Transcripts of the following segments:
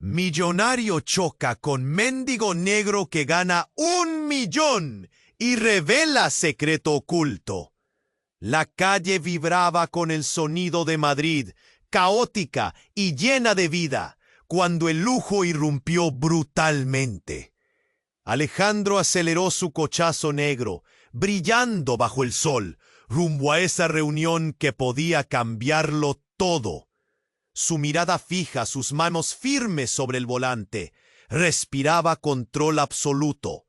Millonario choca con mendigo negro que gana 1 millón y revela secreto oculto. La calle vibraba con el sonido de Madrid, caótica y llena de vida, cuando el lujo irrumpió brutalmente. Alejandro aceleró su cochazo negro, brillando bajo el sol, rumbo a esa reunión que podía cambiarlo todo. Su mirada fija, sus manos firmes sobre el volante, respiraba control absoluto.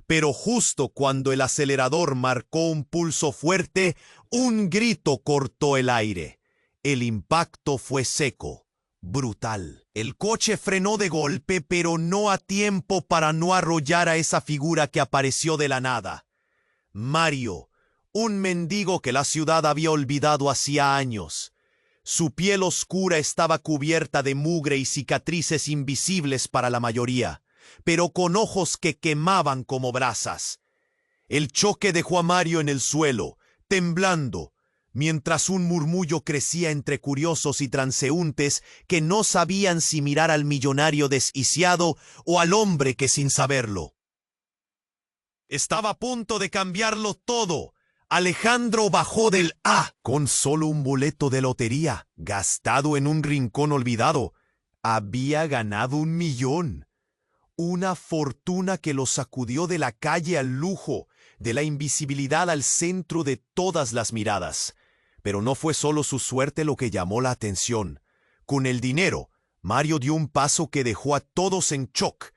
Pero justo cuando el acelerador marcó un pulso fuerte, un grito cortó el aire. El impacto fue seco, brutal. El coche frenó de golpe, pero no a tiempo para no arrollar a esa figura que apareció de la nada. Mario, un mendigo que la ciudad había olvidado hacía años. Su piel oscura estaba cubierta de mugre y cicatrices invisibles para la mayoría, pero con ojos que quemaban como brasas. El choque dejó a Mario en el suelo, temblando, mientras un murmullo crecía entre curiosos y transeúntes que no sabían si mirar al millonario desquiciado o al hombre que sin saberlo estaba a punto de cambiarlo todo. Alejandro bajó del A con solo un boleto de lotería, gastado en un rincón olvidado. Había ganado 1 millón. Una fortuna que lo sacudió de la calle al lujo, de la invisibilidad al centro de todas las miradas. Pero no fue solo su suerte lo que llamó la atención. Con el dinero, Mario dio un paso que dejó a todos en shock.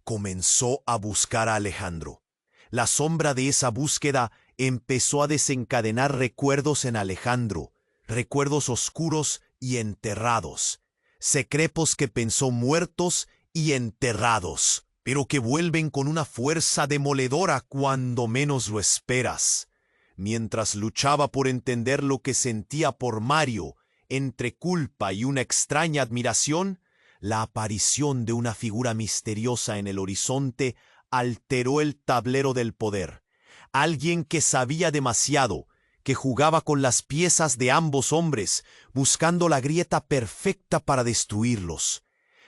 Comenzó a buscar a Alejandro. La sombra de esa búsqueda empezó a desencadenar recuerdos en Alejandro, recuerdos oscuros y enterrados, secretos que pensó muertos y enterrados, pero que vuelven con una fuerza demoledora cuando menos lo esperas. Mientras luchaba por entender lo que sentía por Mario, entre culpa y una extraña admiración, la aparición de una figura misteriosa en el horizonte alteró el tablero del poder. Alguien que sabía demasiado, que jugaba con las piezas de ambos hombres, buscando la grieta perfecta para destruirlos.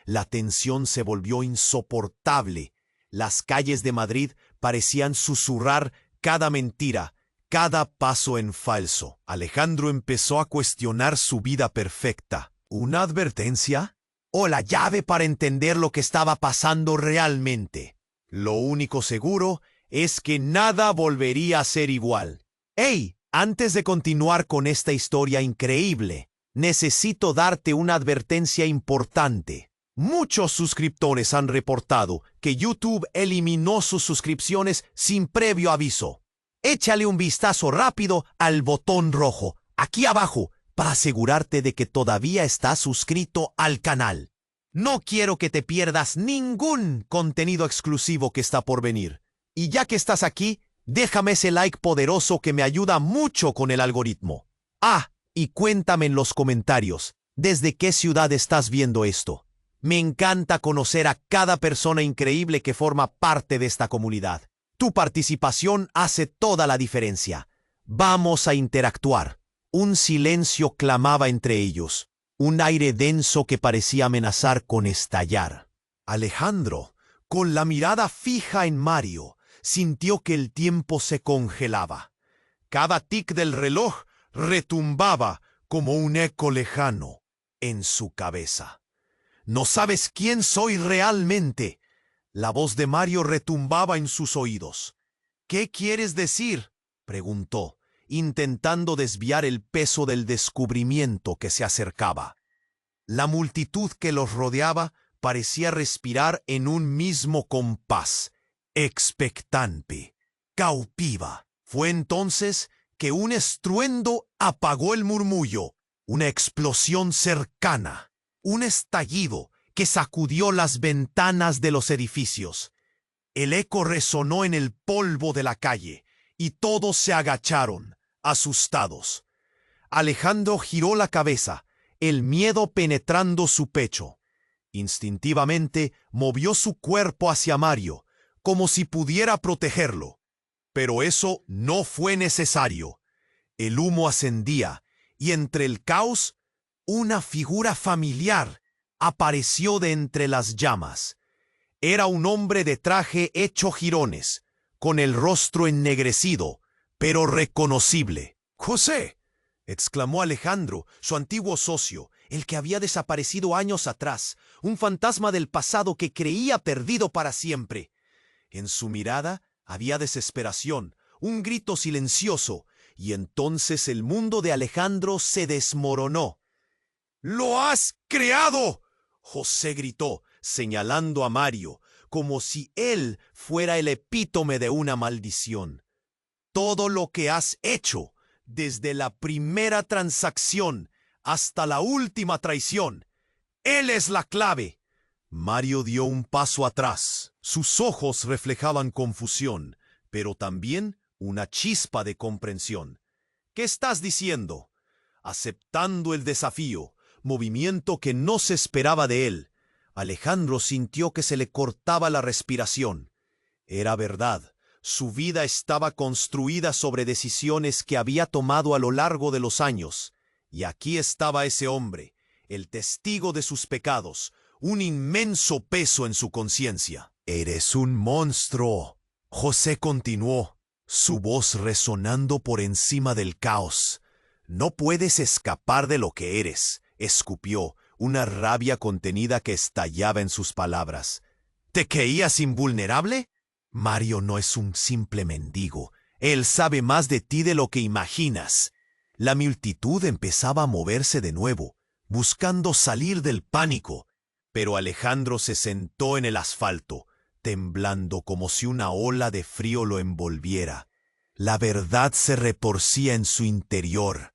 La tensión se volvió insoportable. Las calles de Madrid parecían susurrar cada mentira, cada paso en falso. Alejandro empezó a cuestionar su vida perfecta. ¿Una advertencia? ¿O la llave para entender lo que estaba pasando realmente? Lo único seguro es que nada volvería a ser igual. ¡Hey! Antes de continuar con esta historia increíble, necesito darte una advertencia importante. Muchos suscriptores han reportado que YouTube eliminó sus suscripciones sin previo aviso. Échale un vistazo rápido al botón rojo, aquí abajo, para asegurarte de que todavía estás suscrito al canal. No quiero que te pierdas ningún contenido exclusivo que está por venir. Y ya que estás aquí, déjame ese like poderoso que me ayuda mucho con el algoritmo. Ah, y cuéntame en los comentarios, ¿desde qué ciudad estás viendo esto? Me encanta conocer a cada persona increíble que forma parte de esta comunidad. Tu participación hace toda la diferencia. Vamos a interactuar. Un silencio clamaba entre ellos, un aire denso que parecía amenazar con estallar. Alejandro, con la mirada fija en Mario, sintió que el tiempo se congelaba. Cada tic del reloj retumbaba como un eco lejano en su cabeza. «¿No sabes quién soy realmente?», la voz de Mario retumbaba en sus oídos. «¿Qué quieres decir?», preguntó, intentando desviar el peso del descubrimiento que se acercaba. La multitud que los rodeaba parecía respirar en un mismo compás, expectante, cautiva. Fue entonces que un estruendo apagó el murmullo, una explosión cercana, un estallido que sacudió las ventanas de los edificios. El eco resonó en el polvo de la calle y todos se agacharon, asustados. Alejandro giró la cabeza, el miedo penetrando su pecho. Instintivamente movió su cuerpo hacia Mario, como si pudiera protegerlo. Pero eso no fue necesario. El humo ascendía, y entre el caos, una figura familiar apareció de entre las llamas. Era un hombre de traje hecho jirones, con el rostro ennegrecido, pero reconocible. «¡José!», exclamó Alejandro, su antiguo socio, el que había desaparecido años atrás, un fantasma del pasado que creía perdido para siempre. En su mirada había desesperación, un grito silencioso, y entonces el mundo de Alejandro se desmoronó. «¡Lo has creado!», José gritó, señalando a Mario, como si él fuera el epítome de una maldición. «Todo lo que has hecho, desde la primera transacción hasta la última traición, él es la clave». Mario dio un paso atrás. Sus ojos reflejaban confusión, pero también una chispa de comprensión. «¿Qué estás diciendo?». Aceptando el desafío, movimiento que no se esperaba de él, Alejandro sintió que se le cortaba la respiración. Era verdad, su vida estaba construida sobre decisiones que había tomado a lo largo de los años, y aquí estaba ese hombre, el testigo de sus pecados, un inmenso peso en su conciencia. «Eres un monstruo», José continuó, su voz resonando por encima del caos. «No puedes escapar de lo que eres», escupió, una rabia contenida que estallaba en sus palabras. «¿Te creías invulnerable? Mario no es un simple mendigo. Él sabe más de ti de lo que imaginas». La multitud empezaba a moverse de nuevo, buscando salir del pánico, pero Alejandro se sentó en el asfalto, temblando como si una ola de frío lo envolviera. La verdad se retorcía en su interior.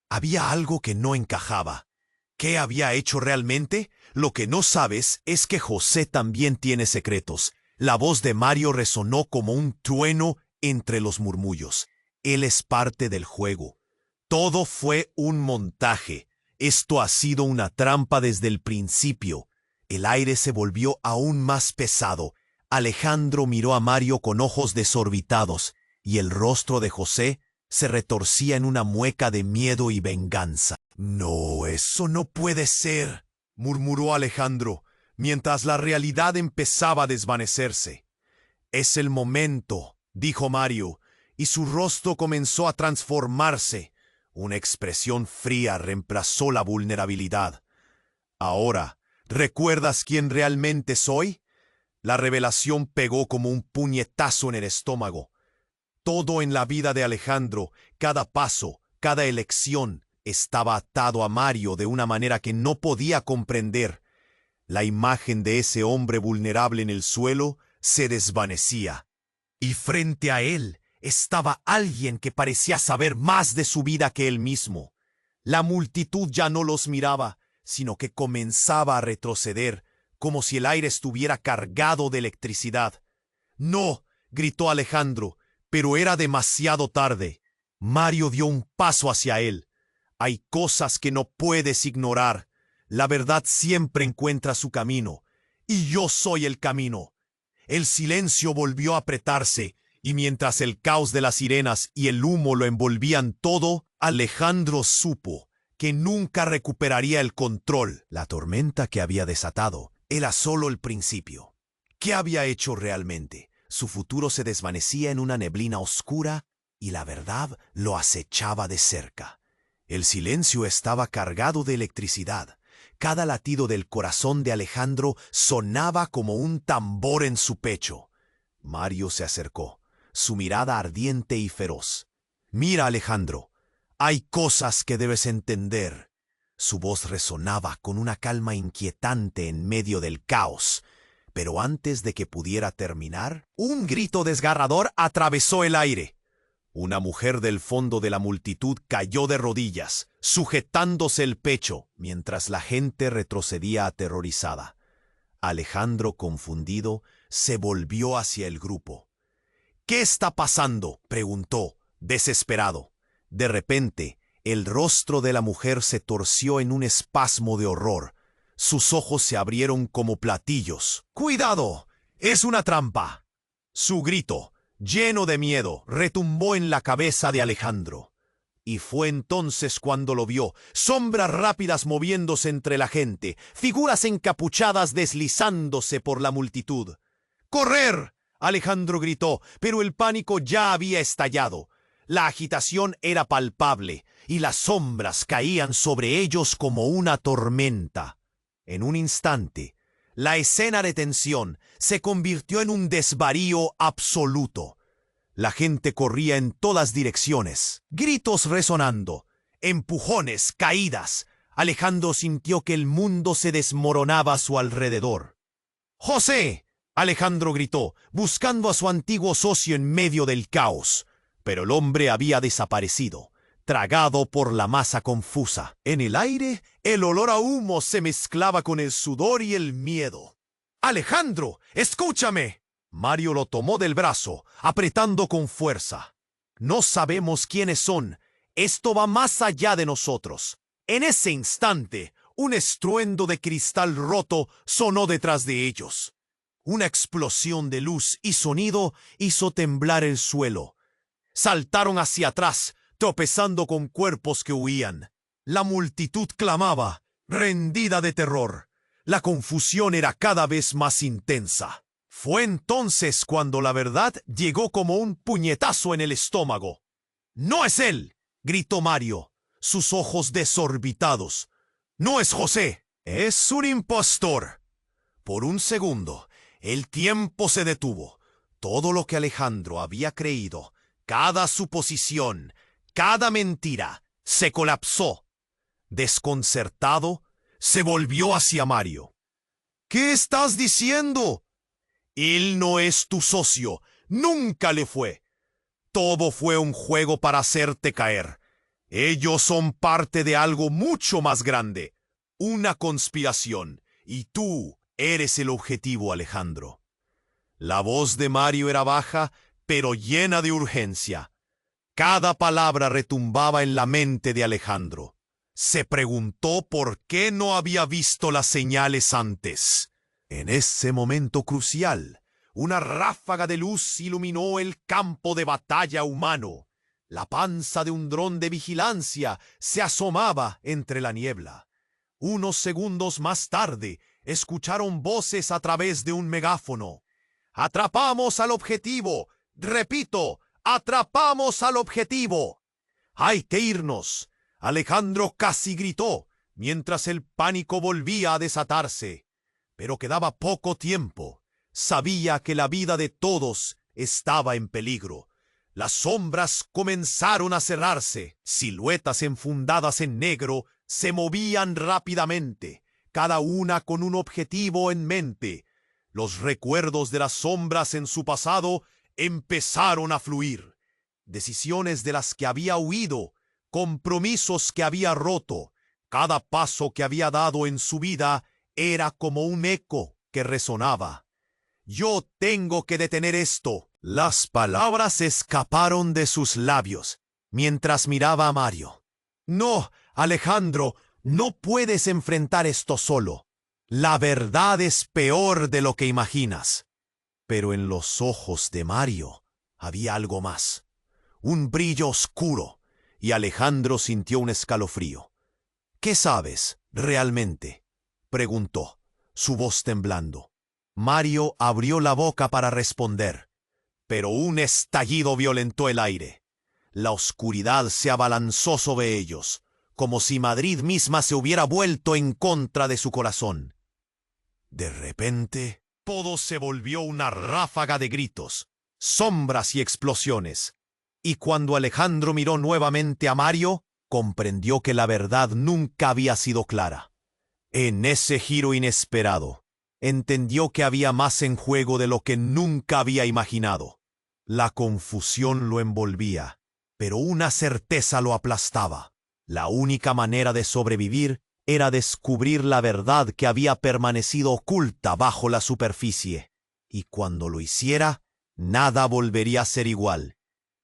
Había algo que no encajaba. ¿Qué había hecho realmente? Lo que no sabes es que José también tiene secretos. La voz de Mario resonó como un trueno entre los murmullos. Él es parte del juego. Todo fue un montaje. Esto ha sido una trampa desde el principio. El aire se volvió aún más pesado. Alejandro miró a Mario con ojos desorbitados, y el rostro de José se retorcía en una mueca de miedo y venganza. «No, eso no puede ser», murmuró Alejandro, mientras la realidad empezaba a desvanecerse. «Es el momento», dijo Mario, y su rostro comenzó a transformarse. Una expresión fría reemplazó la vulnerabilidad. «Ahora, ¿recuerdas quién realmente soy?». La revelación pegó como un puñetazo en el estómago. Todo en la vida de Alejandro, cada paso, cada elección, estaba atado a Mario de una manera que no podía comprender. La imagen de ese hombre vulnerable en el suelo se desvanecía. Y frente a él estaba alguien que parecía saber más de su vida que él mismo. La multitud ya no los miraba, sino que comenzaba a retroceder, como si el aire estuviera cargado de electricidad. «¡No!», gritó Alejandro, pero era demasiado tarde. Mario dio un paso hacia él. «Hay cosas que no puedes ignorar. La verdad siempre encuentra su camino, y yo soy el camino». El silencio volvió a apretarse, y mientras el caos de las sirenas y el humo lo envolvían todo, Alejandro supo que nunca recuperaría el control. La tormenta que había desatado era solo el principio. ¿Qué había hecho realmente? Su futuro se desvanecía en una neblina oscura y la verdad lo acechaba de cerca. El silencio estaba cargado de electricidad. Cada latido del corazón de Alejandro sonaba como un tambor en su pecho. Mario se acercó, su mirada ardiente y feroz. «Mira, Alejandro, hay cosas que debes entender». Su voz resonaba con una calma inquietante en medio del caos. Pero antes de que pudiera terminar, un grito desgarrador atravesó el aire. Una mujer del fondo de la multitud cayó de rodillas, sujetándose el pecho, mientras la gente retrocedía aterrorizada. Alejandro, confundido, se volvió hacia el grupo. «¿Qué está pasando?», preguntó, desesperado. De repente, el rostro de la mujer se torció en un espasmo de horror. Sus ojos se abrieron como platillos. «¡Cuidado! ¡Es una trampa!». Su grito, lleno de miedo, retumbó en la cabeza de Alejandro. Y fue entonces cuando lo vio, sombras rápidas moviéndose entre la gente, figuras encapuchadas deslizándose por la multitud. ¡Correr!, Alejandro gritó, pero el pánico ya había estallado. La agitación era palpable, y las sombras caían sobre ellos como una tormenta. En un instante, la escena de tensión se convirtió en un desvarío absoluto. La gente corría en todas direcciones, gritos resonando, empujones, caídas. Alejandro sintió que el mundo se desmoronaba a su alrededor. ¡José!, Alejandro gritó, buscando a su antiguo socio en medio del caos. Pero el hombre había desaparecido, tragado por la masa confusa. En el aire, el olor a humo se mezclaba con el sudor y el miedo. ¡Alejandro, escúchame! Mario lo tomó del brazo, apretando con fuerza. No sabemos quiénes son. Esto va más allá de nosotros. En ese instante, un estruendo de cristal roto sonó detrás de ellos. Una explosión de luz y sonido hizo temblar el suelo. Saltaron hacia atrás, tropezando con cuerpos que huían. La multitud clamaba, rendida de terror. La confusión era cada vez más intensa. Fue entonces cuando la verdad llegó como un puñetazo en el estómago. ¡No es él!, gritó Mario, sus ojos desorbitados. ¡No es José! ¡Es un impostor! Por un segundo, el tiempo se detuvo. Todo lo que Alejandro había creído, cada suposición, cada mentira, se colapsó. Desconcertado, se volvió hacia Mario. ¿Qué estás diciendo? Él no es tu socio, nunca le fue. Todo fue un juego para hacerte caer. Ellos son parte de algo mucho más grande, una conspiración, y tú eres el objetivo, Alejandro. La voz de Mario era baja, pero llena de urgencia. Cada palabra retumbaba en la mente de Alejandro. Se preguntó por qué no había visto las señales antes. En ese momento crucial, una ráfaga de luz iluminó el campo de batalla humano. La panza de un dron de vigilancia se asomaba entre la niebla. Unos segundos más tarde, escucharon voces a través de un megáfono. ¡Atrapamos al objetivo! Repito, ¡atrapamos al objetivo! ¡Hay que irnos!, Alejandro casi gritó, mientras el pánico volvía a desatarse. Pero quedaba poco tiempo. Sabía que la vida de todos estaba en peligro. Las sombras comenzaron a cerrarse. Siluetas enfundadas en negro se movían rápidamente, cada una con un objetivo en mente. Los recuerdos de las sombras en su pasado empezaron a fluir. Decisiones de las que había huido, compromisos que había roto. Cada paso que había dado en su vida era como un eco que resonaba. Yo tengo que detener esto. Las palabras escaparon de sus labios mientras miraba a Mario. No, Alejandro, no puedes enfrentar esto solo. La verdad es peor de lo que imaginas. Pero en los ojos de Mario había algo más. Un brillo oscuro, y Alejandro sintió un escalofrío. ¿Qué sabes realmente?, preguntó, su voz temblando. Mario abrió la boca para responder, pero un estallido violentó el aire. La oscuridad se abalanzó sobre ellos, como si Madrid misma se hubiera vuelto en contra de su corazón. De repente, todo se volvió una ráfaga de gritos, sombras y explosiones. Y cuando Alejandro miró nuevamente a Mario, comprendió que la verdad nunca había sido clara. En ese giro inesperado, entendió que había más en juego de lo que nunca había imaginado. La confusión lo envolvía, pero una certeza lo aplastaba. La única manera de sobrevivir era descubrir la verdad que había permanecido oculta bajo la superficie. Y cuando lo hiciera, nada volvería a ser igual.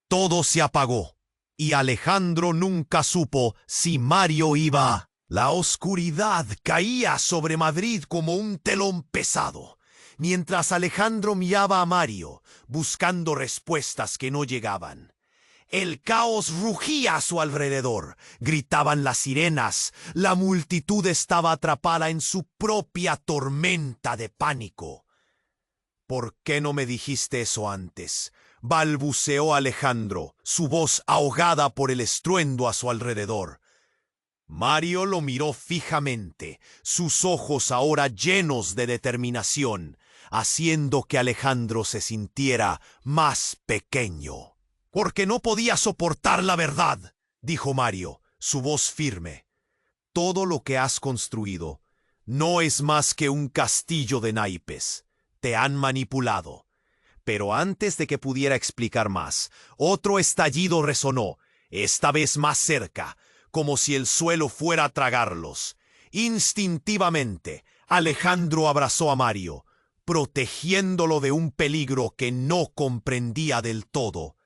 Todo se apagó, y Alejandro nunca supo si Mario iba. La oscuridad caía sobre Madrid como un telón pesado, mientras Alejandro miraba a Mario, buscando respuestas que no llegaban. El caos rugía a su alrededor. Gritaban las sirenas. La multitud estaba atrapada en su propia tormenta de pánico. ¿Por qué no me dijiste eso antes?, balbuceó Alejandro, su voz ahogada por el estruendo a su alrededor. Mario lo miró fijamente, sus ojos ahora llenos de determinación, haciendo que Alejandro se sintiera más pequeño. «Porque no podía soportar la verdad», dijo Mario, su voz firme. «Todo lo que has construido no es más que un castillo de naipes. Te han manipulado». Pero antes de que pudiera explicar más, otro estallido resonó, esta vez más cerca, como si el suelo fuera a tragarlos. Instintivamente, Alejandro abrazó a Mario, protegiéndolo de un peligro que no comprendía del todo.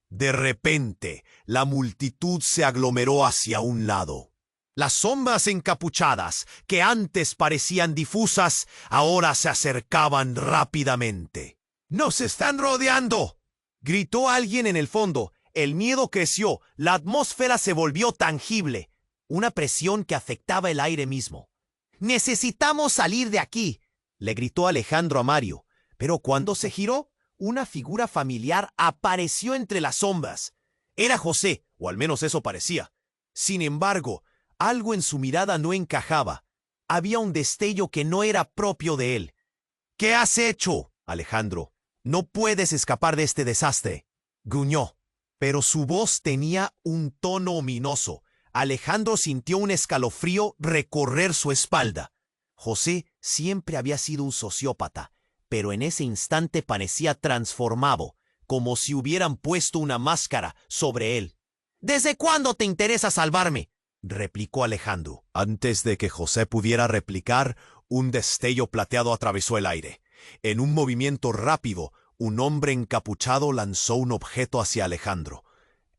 De repente, la multitud se aglomeró hacia un lado. Las sombras encapuchadas, que antes parecían difusas, ahora se acercaban rápidamente. «¡Nos están rodeando!», gritó alguien en el fondo. El miedo creció, la atmósfera se volvió tangible, una presión que afectaba el aire mismo. «¡Necesitamos salir de aquí!», le gritó Alejandro a Mario, pero cuando se giró, una figura familiar apareció entre las sombras. Era José, o al menos eso parecía. Sin embargo, algo en su mirada no encajaba. Había un destello que no era propio de él. «¿Qué has hecho, Alejandro? No puedes escapar de este desastre», gruñó. Pero su voz tenía un tono ominoso. Alejandro sintió un escalofrío recorrer su espalda. José siempre había sido un sociópata, pero en ese instante parecía transformado, como si hubieran puesto una máscara sobre él. «¿Desde cuándo te interesa salvarme?», replicó Alejandro. Antes de que José pudiera replicar, un destello plateado atravesó el aire. En un movimiento rápido, un hombre encapuchado lanzó un objeto hacia Alejandro.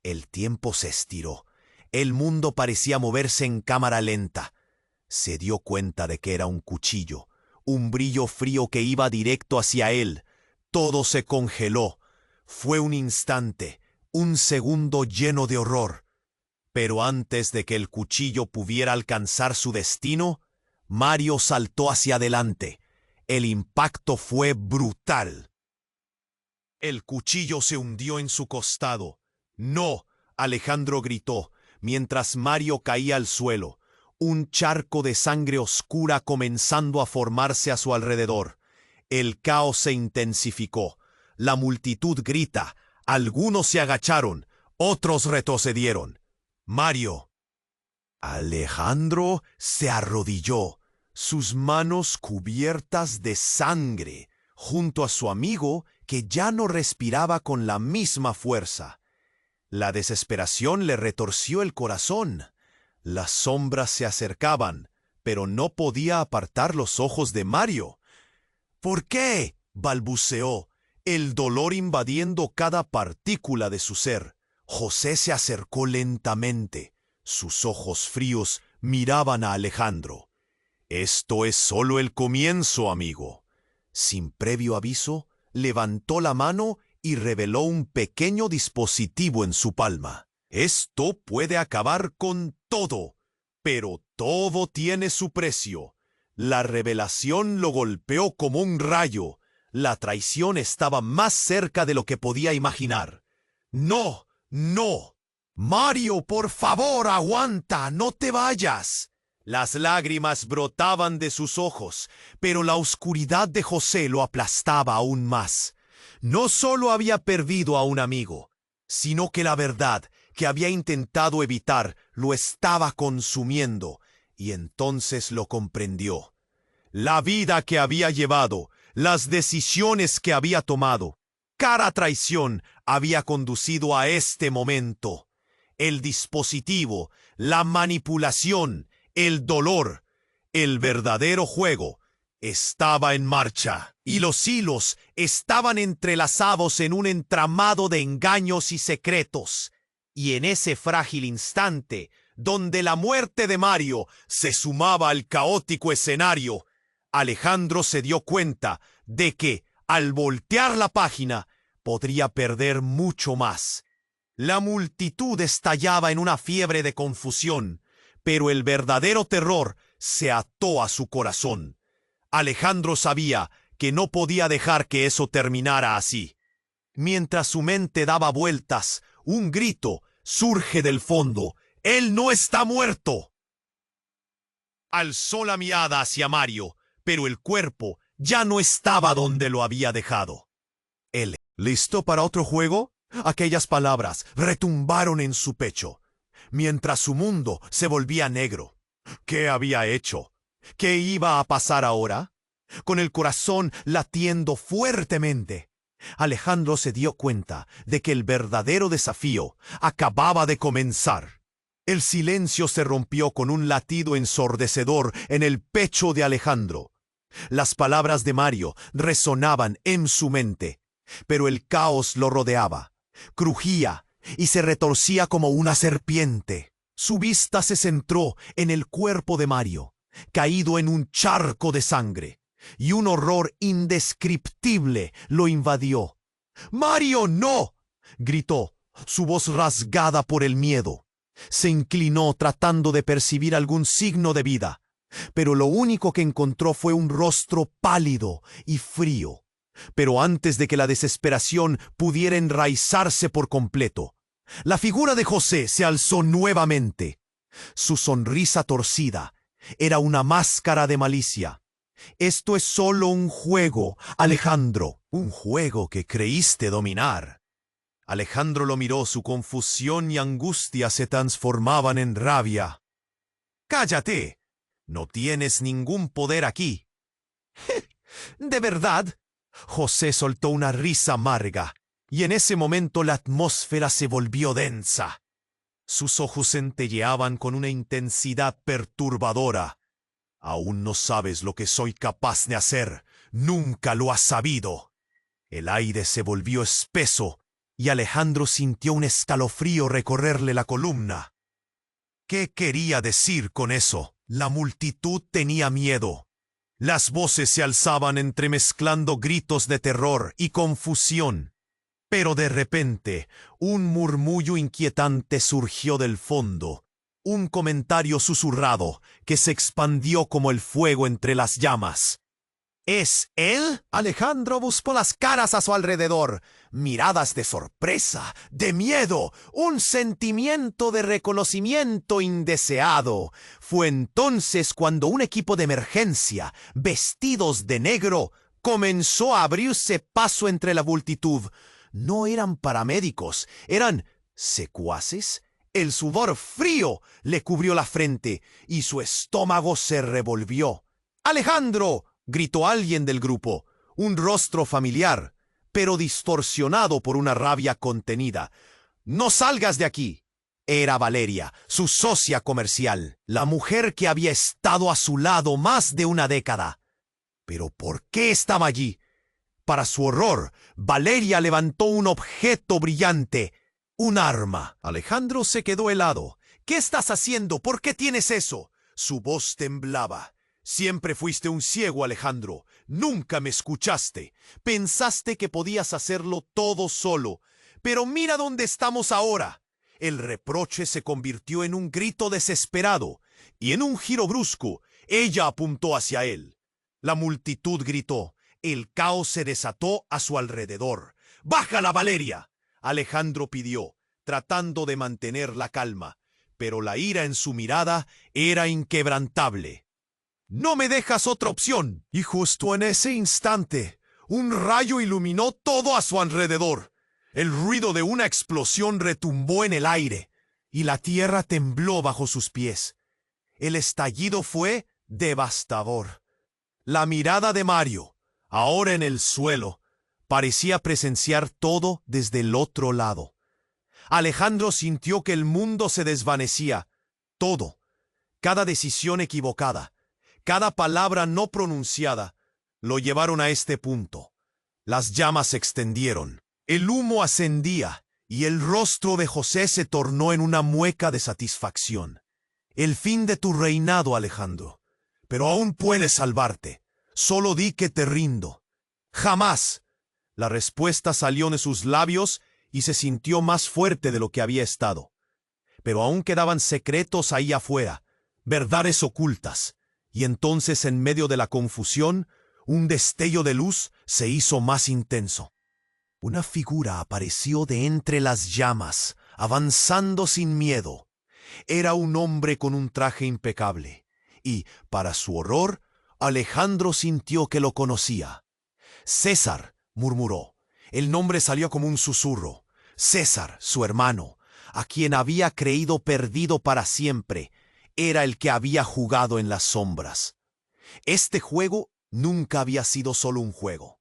El tiempo se estiró. El mundo parecía moverse en cámara lenta. Se dio cuenta de que era un cuchillo, un brillo frío que iba directo hacia él. Todo se congeló. Fue un instante, un segundo lleno de horror. Pero antes de que el cuchillo pudiera alcanzar su destino, Mario saltó hacia adelante. El impacto fue brutal. El cuchillo se hundió en su costado. «¡No!», Alejandro gritó, mientras Mario caía al suelo, un charco de sangre oscura comenzando a formarse a su alrededor. El caos se intensificó. La multitud grita. Algunos se agacharon, otros retrocedieron. Mario. Alejandro se arrodilló, sus manos cubiertas de sangre, junto a su amigo que ya no respiraba con la misma fuerza. La desesperación le retorció el corazón. Las sombras se acercaban, pero no podía apartar los ojos de Mario. «¿Por qué?», balbuceó, el dolor invadiendo cada partícula de su ser. José se acercó lentamente. Sus ojos fríos miraban a Alejandro. «Esto es solo el comienzo, amigo». Sin previo aviso, levantó la mano y reveló un pequeño dispositivo en su palma. «Esto puede acabar con todo, pero todo tiene su precio». La revelación lo golpeó como un rayo. La traición estaba más cerca de lo que podía imaginar. «¡No! ¡No! Mario, por favor, aguanta, no te vayas». Las lágrimas brotaban de sus ojos, pero la oscuridad de José lo aplastaba aún más. No solo había perdido a un amigo, sino que la verdad que había intentado evitar lo estaba consumiendo, y entonces lo comprendió. La vida que había llevado, las decisiones que había tomado, cada traición había conducido a este momento. El dispositivo, la manipulación, el dolor, el verdadero juego, estaba en marcha, y los hilos estaban entrelazados en un entramado de engaños y secretos. Y en ese frágil instante, donde la muerte de Mario se sumaba al caótico escenario, Alejandro se dio cuenta de que, al voltear la página, podría perder mucho más. La multitud estallaba en una fiebre de confusión, pero el verdadero terror se ató a su corazón. Alejandro sabía que no podía dejar que eso terminara así. Mientras su mente daba vueltas, un grito surge del fondo. ¡Él no está muerto! Alzó la mirada hacia Mario, pero el cuerpo ya no estaba donde lo había dejado. Él, ¿listo para otro juego? Aquellas palabras retumbaron en su pecho, mientras su mundo se volvía negro. ¿Qué había hecho? ¿Qué iba a pasar ahora? Con el corazón latiendo fuertemente, Alejandro se dio cuenta de que el verdadero desafío acababa de comenzar. El silencio se rompió con un latido ensordecedor en el pecho de Alejandro. Las palabras de Mario resonaban en su mente, pero el caos lo rodeaba. Crujía y se retorcía como una serpiente. Su vista se centró en el cuerpo de Mario, caído en un charco de sangre, y un horror indescriptible lo invadió. ¡Mario, no!, gritó, su voz rasgada por el miedo. Se inclinó tratando de percibir algún signo de vida, pero lo único que encontró fue un rostro pálido y frío. Pero antes de que la desesperación pudiera enraizarse por completo, la figura de José se alzó nuevamente. Su sonrisa torcida era una máscara de malicia. «Esto es solo un juego, Alejandro, un juego que creíste dominar». Alejandro lo miró, su confusión y angustia se transformaban en rabia. «¡Cállate! No tienes ningún poder aquí». «¿De verdad?» José soltó una risa amarga, y en ese momento la atmósfera se volvió densa. Sus ojos centelleaban con una intensidad perturbadora. «Aún no sabes lo que soy capaz de hacer. Nunca lo has sabido». El aire se volvió espeso, y Alejandro sintió un escalofrío recorrerle la columna. ¿Qué quería decir con eso? La multitud tenía miedo. Las voces se alzaban entremezclando gritos de terror y confusión. Pero de repente, un murmullo inquietante surgió del fondo. Un comentario susurrado que se expandió como el fuego entre las llamas. ¿Es él? Alejandro buscó las caras a su alrededor. Miradas de sorpresa, de miedo, un sentimiento de reconocimiento indeseado. Fue entonces cuando un equipo de emergencia, vestidos de negro, comenzó a abrirse paso entre la multitud. No eran paramédicos, eran secuaces. El sudor frío le cubrió la frente y su estómago se revolvió. «¡Alejandro!», gritó alguien del grupo, un rostro familiar, pero distorsionado por una rabia contenida. «¡No salgas de aquí!». Era Valeria, su socia comercial, la mujer que había estado a su lado más de una década. ¿Pero por qué estaba allí? Para su horror, Valeria levantó un objeto brillante, un arma. Alejandro se quedó helado. «¿Qué estás haciendo? ¿Por qué tienes eso?». Su voz temblaba. «Siempre fuiste un ciego, Alejandro. Nunca me escuchaste. Pensaste que podías hacerlo todo solo. Pero mira dónde estamos ahora». El reproche se convirtió en un grito desesperado, y en un giro brusco, ella apuntó hacia él. La multitud gritó. El caos se desató a su alrededor. «¡Bájala, Valeria!», Alejandro pidió, tratando de mantener la calma, pero la ira en su mirada era inquebrantable. «¡No me dejas otra opción!». Y justo en ese instante, un rayo iluminó todo a su alrededor. El ruido de una explosión retumbó en el aire, y la tierra tembló bajo sus pies. El estallido fue devastador. La mirada de Mario, ahora en el suelo, parecía presenciar todo desde el otro lado. Alejandro sintió que el mundo se desvanecía. Todo, cada decisión equivocada, cada palabra no pronunciada, lo llevaron a este punto. Las llamas se extendieron, el humo ascendía, y el rostro de José se tornó en una mueca de satisfacción. «El fin de tu reinado, Alejandro. Pero aún puedes salvarte. Solo di que te rindo». «¡Jamás!». La respuesta salió de sus labios y se sintió más fuerte de lo que había estado. Pero aún quedaban secretos ahí afuera, verdades ocultas, y entonces en medio de la confusión, un destello de luz se hizo más intenso. Una figura apareció de entre las llamas, avanzando sin miedo. Era un hombre con un traje impecable, y, para su horror, Alejandro sintió que lo conocía. «César», murmuró. El nombre salió como un susurro. César, su hermano, a quien había creído perdido para siempre, era el que había jugado en las sombras. Este juego nunca había sido solo un juego.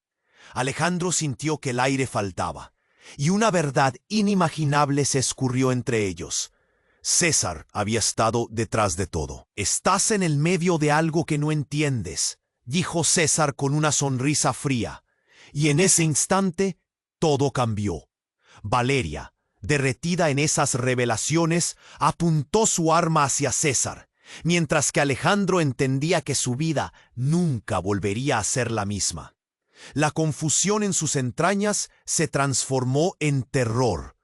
Alejandro sintió que el aire faltaba, y una verdad inimaginable se escurrió entre ellos. César había estado detrás de todo. «Estás en el medio de algo que no entiendes», dijo César con una sonrisa fría, y en ese instante todo cambió. Valeria, derretida en esas revelaciones, apuntó su arma hacia César, mientras que Alejandro entendía que su vida nunca volvería a ser la misma. La confusión en sus entrañas se transformó en terror.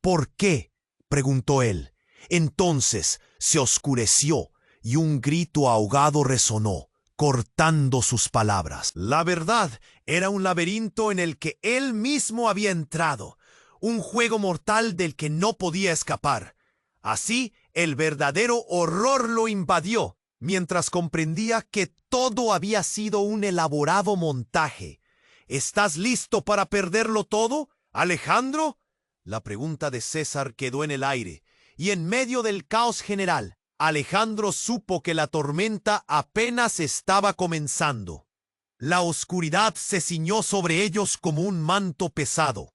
«¿Por qué?», preguntó él. Entonces se oscureció y un grito ahogado resonó, cortando sus palabras. La verdad era un laberinto en el que él mismo había entrado, un juego mortal del que no podía escapar. Así, el verdadero horror lo invadió, mientras comprendía que todo había sido un elaborado montaje. «¿Estás listo para perderlo todo, Alejandro?», la pregunta de César quedó en el aire, y en medio del caos general, Alejandro supo que la tormenta apenas estaba comenzando. La oscuridad se ciñó sobre ellos como un manto pesado.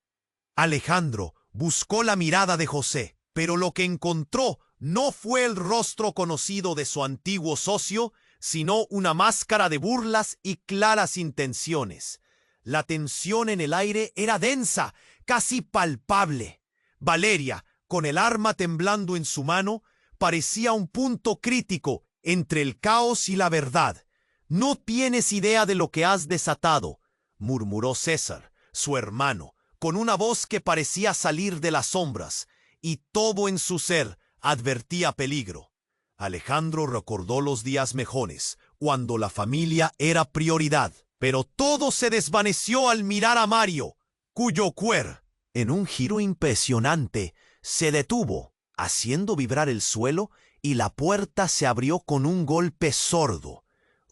Alejandro buscó la mirada de José, pero lo que encontró no fue el rostro conocido de su antiguo socio, sino una máscara de burlas y claras intenciones. La tensión en el aire era densa, casi palpable. Valeria, con el arma temblando en su mano, parecía un punto crítico entre el caos y la verdad. «No tienes idea de lo que has desatado», murmuró César, su hermano, con una voz que parecía salir de las sombras, y todo en su ser advertía peligro. Alejandro recordó los días mejores, cuando la familia era prioridad, pero todo se desvaneció al mirar a Mario, cuyo cuerpo, en un giro impresionante, se detuvo, haciendo vibrar el suelo, y la puerta se abrió con un golpe sordo.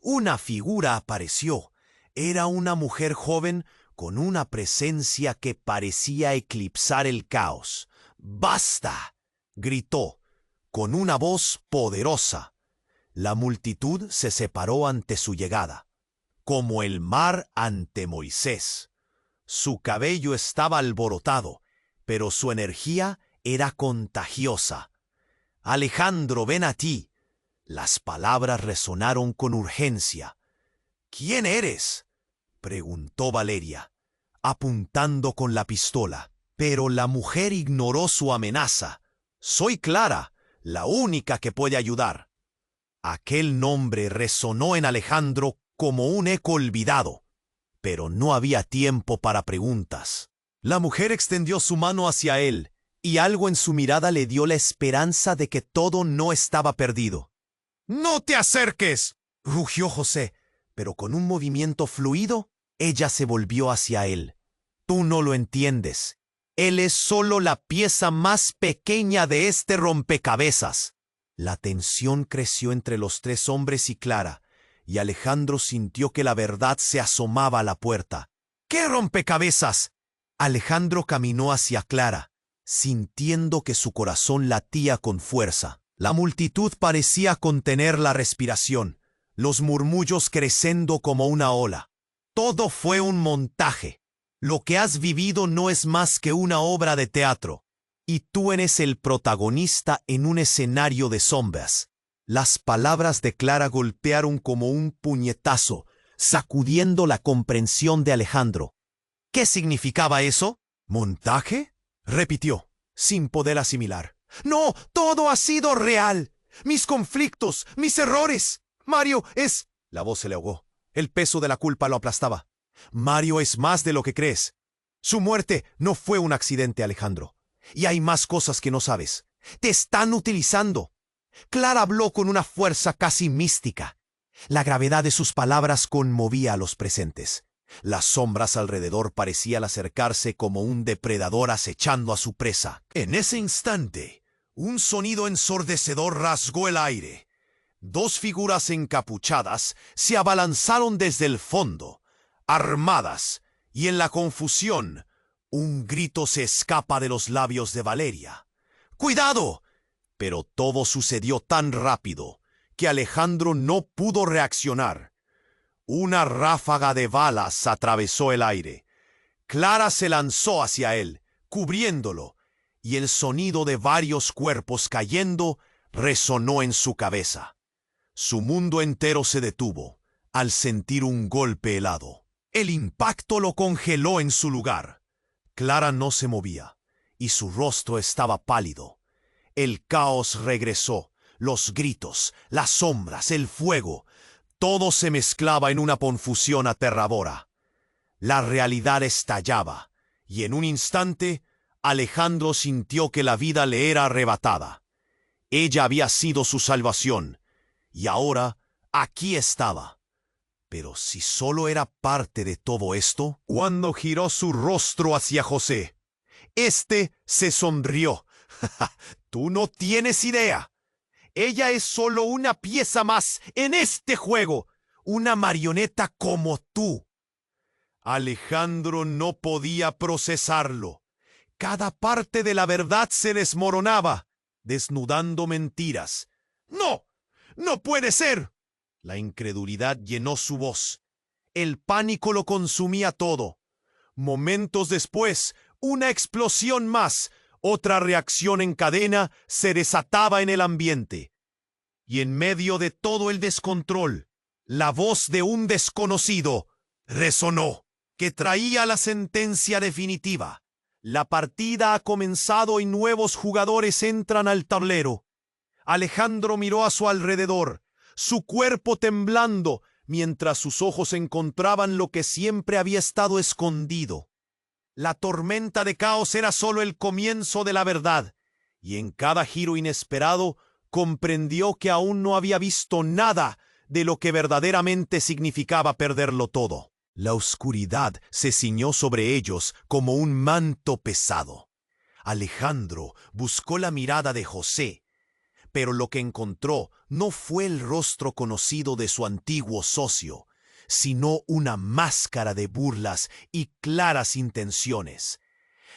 Una figura apareció. Era una mujer joven con una presencia que parecía eclipsar el caos. «¡Basta!», gritó, con una voz poderosa. La multitud se separó ante su llegada, como el mar ante Moisés. Su cabello estaba alborotado, pero su energía era contagiosa. «Alejandro, ven aquí». Las palabras resonaron con urgencia. «¿Quién eres?», preguntó Valeria, apuntando con la pistola. Pero la mujer ignoró su amenaza. «Soy Clara, la única que puede ayudar». Aquel nombre resonó en Alejandro como un eco olvidado, pero no había tiempo para preguntas. La mujer extendió su mano hacia él, y algo en su mirada le dio la esperanza de que todo no estaba perdido. «¡No te acerques!», rugió José, pero con un movimiento fluido, ella se volvió hacia él. «Tú no lo entiendes. Él es solo la pieza más pequeña de este rompecabezas». La tensión creció entre los tres hombres y Clara, y Alejandro sintió que la verdad se asomaba a la puerta. «¿Qué rompecabezas?». Alejandro caminó hacia Clara, sintiendo que su corazón latía con fuerza. La multitud parecía contener la respiración, los murmullos creciendo como una ola. Todo fue un montaje. Lo que has vivido no es más que una obra de teatro, y tú eres el protagonista en un escenario de sombras. Las palabras de Clara golpearon como un puñetazo, sacudiendo la comprensión de Alejandro. ¿Qué significaba eso? ¿Montaje?, repitió, sin poder asimilar. «No, todo ha sido real. Mis conflictos, mis errores. Mario es...». La voz se le ahogó. El peso de la culpa lo aplastaba. «Mario es más de lo que crees. Su muerte no fue un accidente, Alejandro. Y hay más cosas que no sabes. Te están utilizando. Clara habló con una fuerza casi mística. La gravedad de sus palabras conmovía a los presentes. Las sombras alrededor parecían acercarse como un depredador acechando a su presa. En ese instante, un sonido ensordecedor rasgó el aire. Dos figuras encapuchadas se abalanzaron desde el fondo, armadas, y en la confusión, un grito se escapa de los labios de Valeria. ¡Cuidado! Pero todo sucedió tan rápido que Alejandro no pudo reaccionar. Una ráfaga de balas atravesó el aire. Clara se lanzó hacia él, cubriéndolo, y el sonido de varios cuerpos cayendo resonó en su cabeza. Su mundo entero se detuvo al sentir un golpe helado. El impacto lo congeló en su lugar. Clara no se movía, y su rostro estaba pálido. El caos regresó, los gritos, las sombras, el fuego. Todo se mezclaba en una confusión aterradora. La realidad estallaba, y en un instante, Alejandro sintió que la vida le era arrebatada. Ella había sido su salvación, y ahora aquí estaba. Pero si solo era parte de todo esto, cuando giró su rostro hacia José, este se sonrió. Tú no tienes idea. Ella es solo una pieza más en este juego, una marioneta como tú. Alejandro no podía procesarlo. Cada parte de la verdad se desmoronaba, desnudando mentiras. ¡No! ¡No puede ser! La incredulidad llenó su voz. El pánico lo consumía todo. Momentos después, una explosión más, otra reacción en cadena se desataba en el ambiente. Y en medio de todo el descontrol, la voz de un desconocido resonó, que traía la sentencia definitiva. La partida ha comenzado y nuevos jugadores entran al tablero. Alejandro miró a su alrededor, su cuerpo temblando, mientras sus ojos encontraban lo que siempre había estado escondido. La tormenta de caos era solo el comienzo de la verdad, y en cada giro inesperado comprendió que aún no había visto nada de lo que verdaderamente significaba perderlo todo. La oscuridad se ciñó sobre ellos como un manto pesado. Alejandro buscó la mirada de José, pero lo que encontró no fue el rostro conocido de su antiguo socio, sino una máscara de burlas y claras intenciones.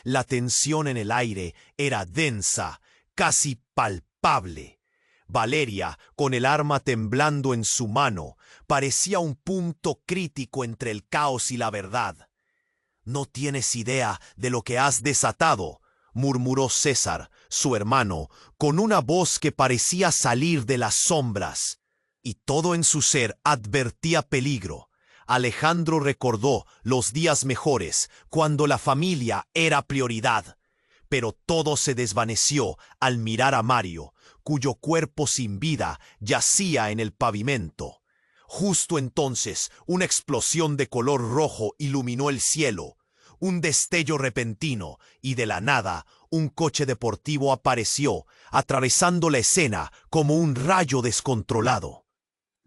La tensión en el aire era densa, casi palpable. Valeria, con el arma temblando en su mano, parecía un punto crítico entre el caos y la verdad. «No tienes idea de lo que has desatado», murmuró César, su hermano, con una voz que parecía salir de las sombras. Y todo en su ser advertía peligro. Alejandro recordó los días mejores, cuando la familia era prioridad. Pero todo se desvaneció al mirar a Mario, cuyo cuerpo sin vida yacía en el pavimento. Justo entonces, una explosión de color rojo iluminó el cielo. Un destello repentino, y de la nada, un coche deportivo apareció, atravesando la escena como un rayo descontrolado.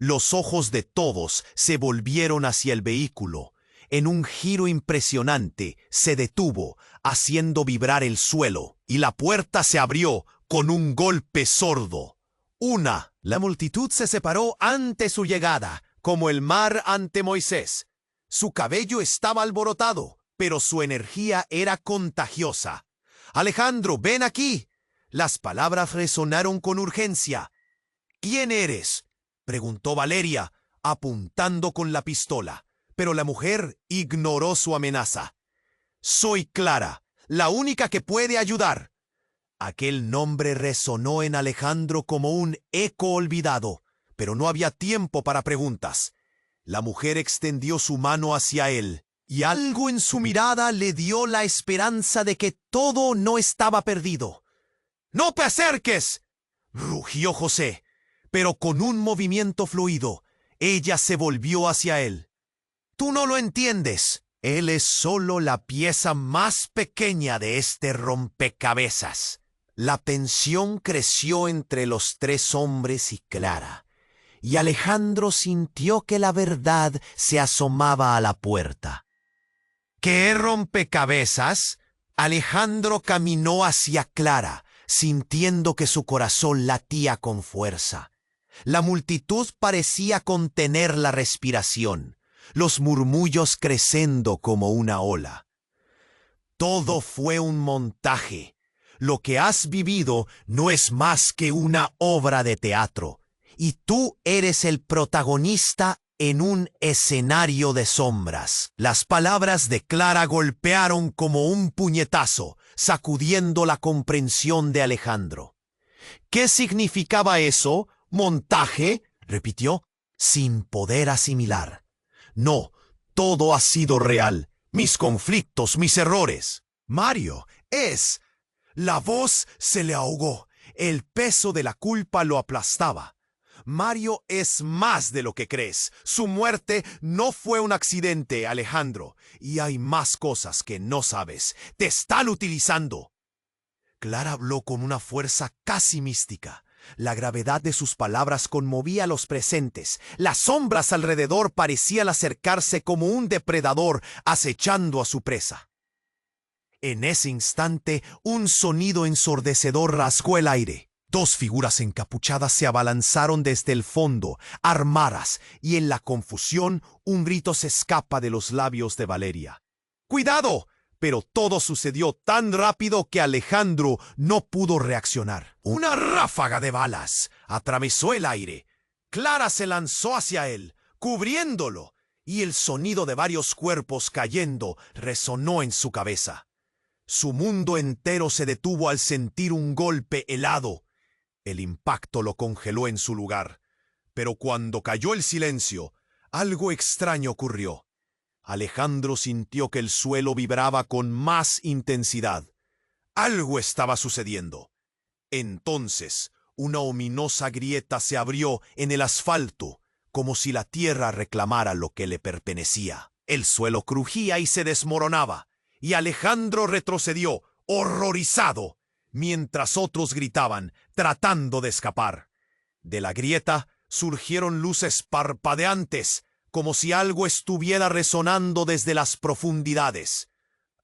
Los ojos de todos se volvieron hacia el vehículo. En un giro impresionante, se detuvo, haciendo vibrar el suelo, y la puerta se abrió con un golpe sordo. La multitud se separó ante su llegada, como el mar ante Moisés. Su cabello estaba alborotado, pero su energía era contagiosa. «Alejandro, ven aquí». Las palabras resonaron con urgencia. «¿Quién eres?», preguntó Valeria, apuntando con la pistola, pero la mujer ignoró su amenaza. «Soy Clara, la única que puede ayudar». Aquel nombre resonó en Alejandro como un eco olvidado, pero no había tiempo para preguntas. La mujer extendió su mano hacia él, y algo en su mirada le dio la esperanza de que todo no estaba perdido. «¡No te acerques!», rugió José, pero con un movimiento fluido, ella se volvió hacia él. «Tú no lo entiendes», Él es solo la pieza más pequeña de este rompecabezas. La tensión creció entre los tres hombres y Clara, y Alejandro sintió que la verdad se asomaba a la puerta. ¿Qué rompecabezas? Alejandro caminó hacia Clara, sintiendo que su corazón latía con fuerza. La multitud parecía contener la respiración, los murmullos creciendo como una ola. Todo fue un montaje. Lo que has vivido no es más que una obra de teatro, y tú eres el protagonista en un escenario de sombras. Las palabras de Clara golpearon como un puñetazo, sacudiendo la comprensión de Alejandro. ¿Qué significaba eso? ¿Montaje?, repitió, sin poder asimilar. No, todo ha sido real. Mis conflictos, mis errores. Mario, es... La voz se le ahogó. El peso de la culpa lo aplastaba. Mario es más de lo que crees. Su muerte no fue un accidente, Alejandro. Y hay más cosas que no sabes. Te están utilizando. Clara habló con una fuerza casi mística. La gravedad de sus palabras conmovía a los presentes. Las sombras alrededor parecían acercarse como un depredador acechando a su presa. En ese instante, un sonido ensordecedor rasgó el aire. Dos figuras encapuchadas se abalanzaron desde el fondo, armadas, y en la confusión, un grito se escapa de los labios de Valeria. ¡Cuidado! Pero todo sucedió tan rápido que Alejandro no pudo reaccionar. Una ráfaga de balas atravesó el aire. Clara se lanzó hacia él, cubriéndolo, y el sonido de varios cuerpos cayendo resonó en su cabeza. Su mundo entero se detuvo al sentir un golpe helado. El impacto lo congeló en su lugar. Pero cuando cayó el silencio, algo extraño ocurrió. Alejandro sintió que el suelo vibraba con más intensidad. Algo estaba sucediendo. Entonces, una ominosa grieta se abrió en el asfalto, como si la tierra reclamara lo que le pertenecía. El suelo crujía y se desmoronaba, y Alejandro retrocedió, horrorizado, mientras otros gritaban, tratando de escapar. De la grieta surgieron luces parpadeantes, como si algo estuviera resonando desde las profundidades.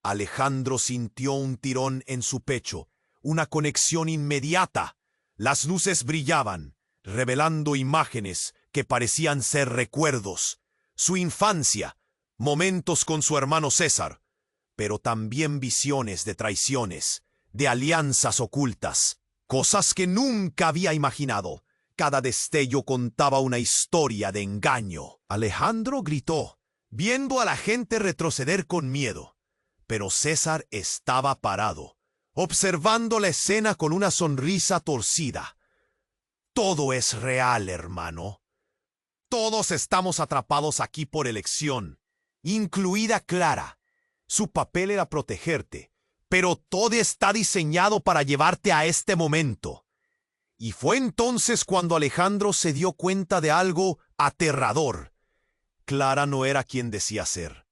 Alejandro sintió un tirón en su pecho, una conexión inmediata. Las luces brillaban, revelando imágenes que parecían ser recuerdos. Su infancia, momentos con su hermano César, pero también visiones de traiciones, de alianzas ocultas, cosas que nunca había imaginado. Cada destello contaba una historia de engaño. Alejandro gritó, viendo a la gente retroceder con miedo. Pero César estaba parado, observando la escena con una sonrisa torcida. Todo es real, hermano. Todos estamos atrapados aquí por elección, incluida Clara. Su papel era protegerte, pero todo está diseñado para llevarte a este momento. Y fue entonces cuando Alejandro se dio cuenta de algo aterrador. Clara no era quien decía ser.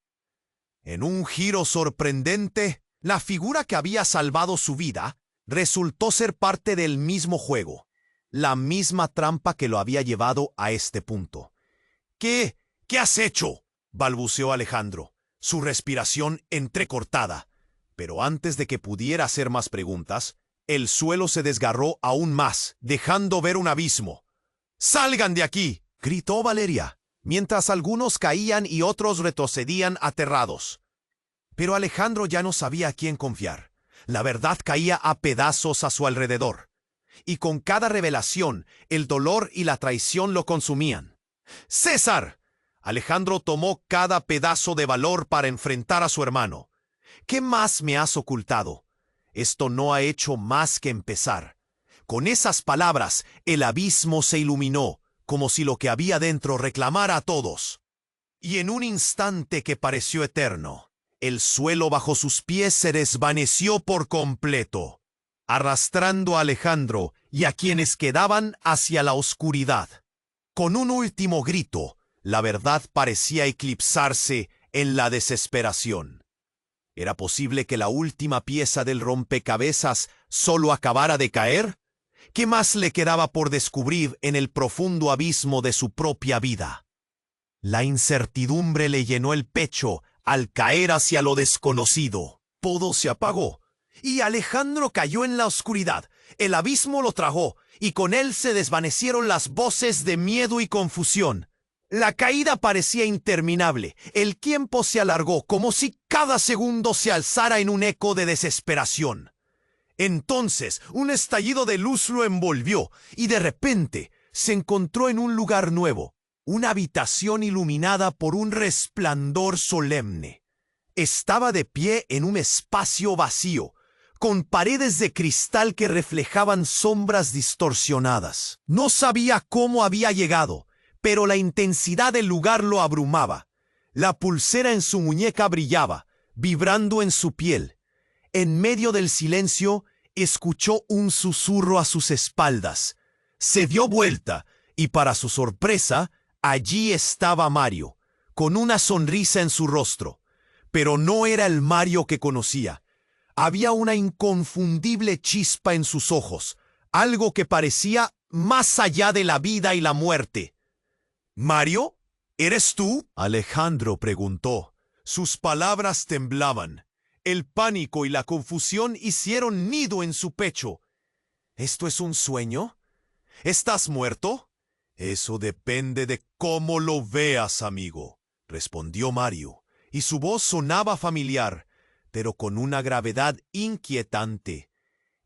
En un giro sorprendente, la figura que había salvado su vida resultó ser parte del mismo juego, la misma trampa que lo había llevado a este punto. ¿Qué has hecho?, balbuceó Alejandro, su respiración entrecortada. Pero antes de que pudiera hacer más preguntas, el suelo se desgarró aún más, dejando ver un abismo. ¡Salgan de aquí!, gritó Valeria, mientras algunos caían y otros retrocedían aterrados. Pero Alejandro ya no sabía a quién confiar. La verdad caía a pedazos a su alrededor. Y con cada revelación, el dolor y la traición lo consumían. ¡César! Alejandro tomó cada pedazo de valor para enfrentar a su hermano. ¿Qué más me has ocultado? Esto no ha hecho más que empezar. Con esas palabras, el abismo se iluminó, como si lo que había dentro reclamara a todos. Y en un instante que pareció eterno, el suelo bajo sus pies se desvaneció por completo, arrastrando a Alejandro y a quienes quedaban hacia la oscuridad. Con un último grito, la verdad parecía eclipsarse en la desesperación. ¿Era posible que la última pieza del rompecabezas solo acabara de caer? ¿Qué más le quedaba por descubrir en el profundo abismo de su propia vida? La incertidumbre le llenó el pecho al caer hacia lo desconocido. Todo se apagó, y Alejandro cayó en la oscuridad. El abismo lo tragó, y con él se desvanecieron las voces de miedo y confusión. La caída parecía interminable. El tiempo se alargó como si cada segundo se alzara en un eco de desesperación. Entonces, un estallido de luz lo envolvió, y de repente se encontró en un lugar nuevo, una habitación iluminada por un resplandor solemne. Estaba de pie en un espacio vacío, con paredes de cristal que reflejaban sombras distorsionadas. No sabía cómo había llegado, pero la intensidad del lugar lo abrumaba. La pulsera en su muñeca brillaba, vibrando en su piel. En medio del silencio, escuchó un susurro a sus espaldas. Se dio vuelta, y para su sorpresa, allí estaba Mario, con una sonrisa en su rostro. Pero no era el Mario que conocía. Había una inconfundible chispa en sus ojos, algo que parecía más allá de la vida y la muerte. «¿Mario? ¿Eres tú?», Alejandro preguntó. Sus palabras temblaban. El pánico y la confusión hicieron nido en su pecho. «¿Esto es un sueño? ¿Estás muerto?». «Eso depende de cómo lo veas, amigo», respondió Mario, y su voz sonaba familiar, pero con una gravedad inquietante.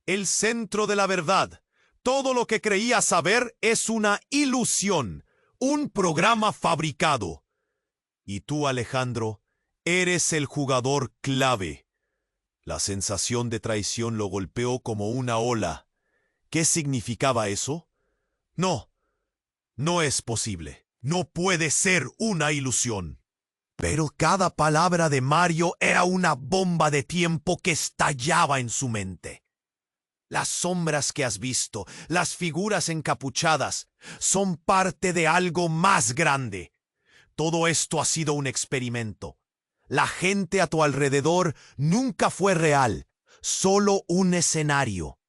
«El centro de la verdad. Todo lo que creías saber es una ilusión, un programa fabricado. Y tú, Alejandro, eres el jugador clave». La sensación de traición lo golpeó como una ola. ¿Qué significaba eso? No es posible. No puede ser una ilusión. Pero cada palabra de Mario era una bomba de tiempo que estallaba en su mente. Las sombras que has visto, las figuras encapuchadas, son parte de algo más grande. Todo esto ha sido un experimento. La gente a tu alrededor nunca fue real, solo un escenario.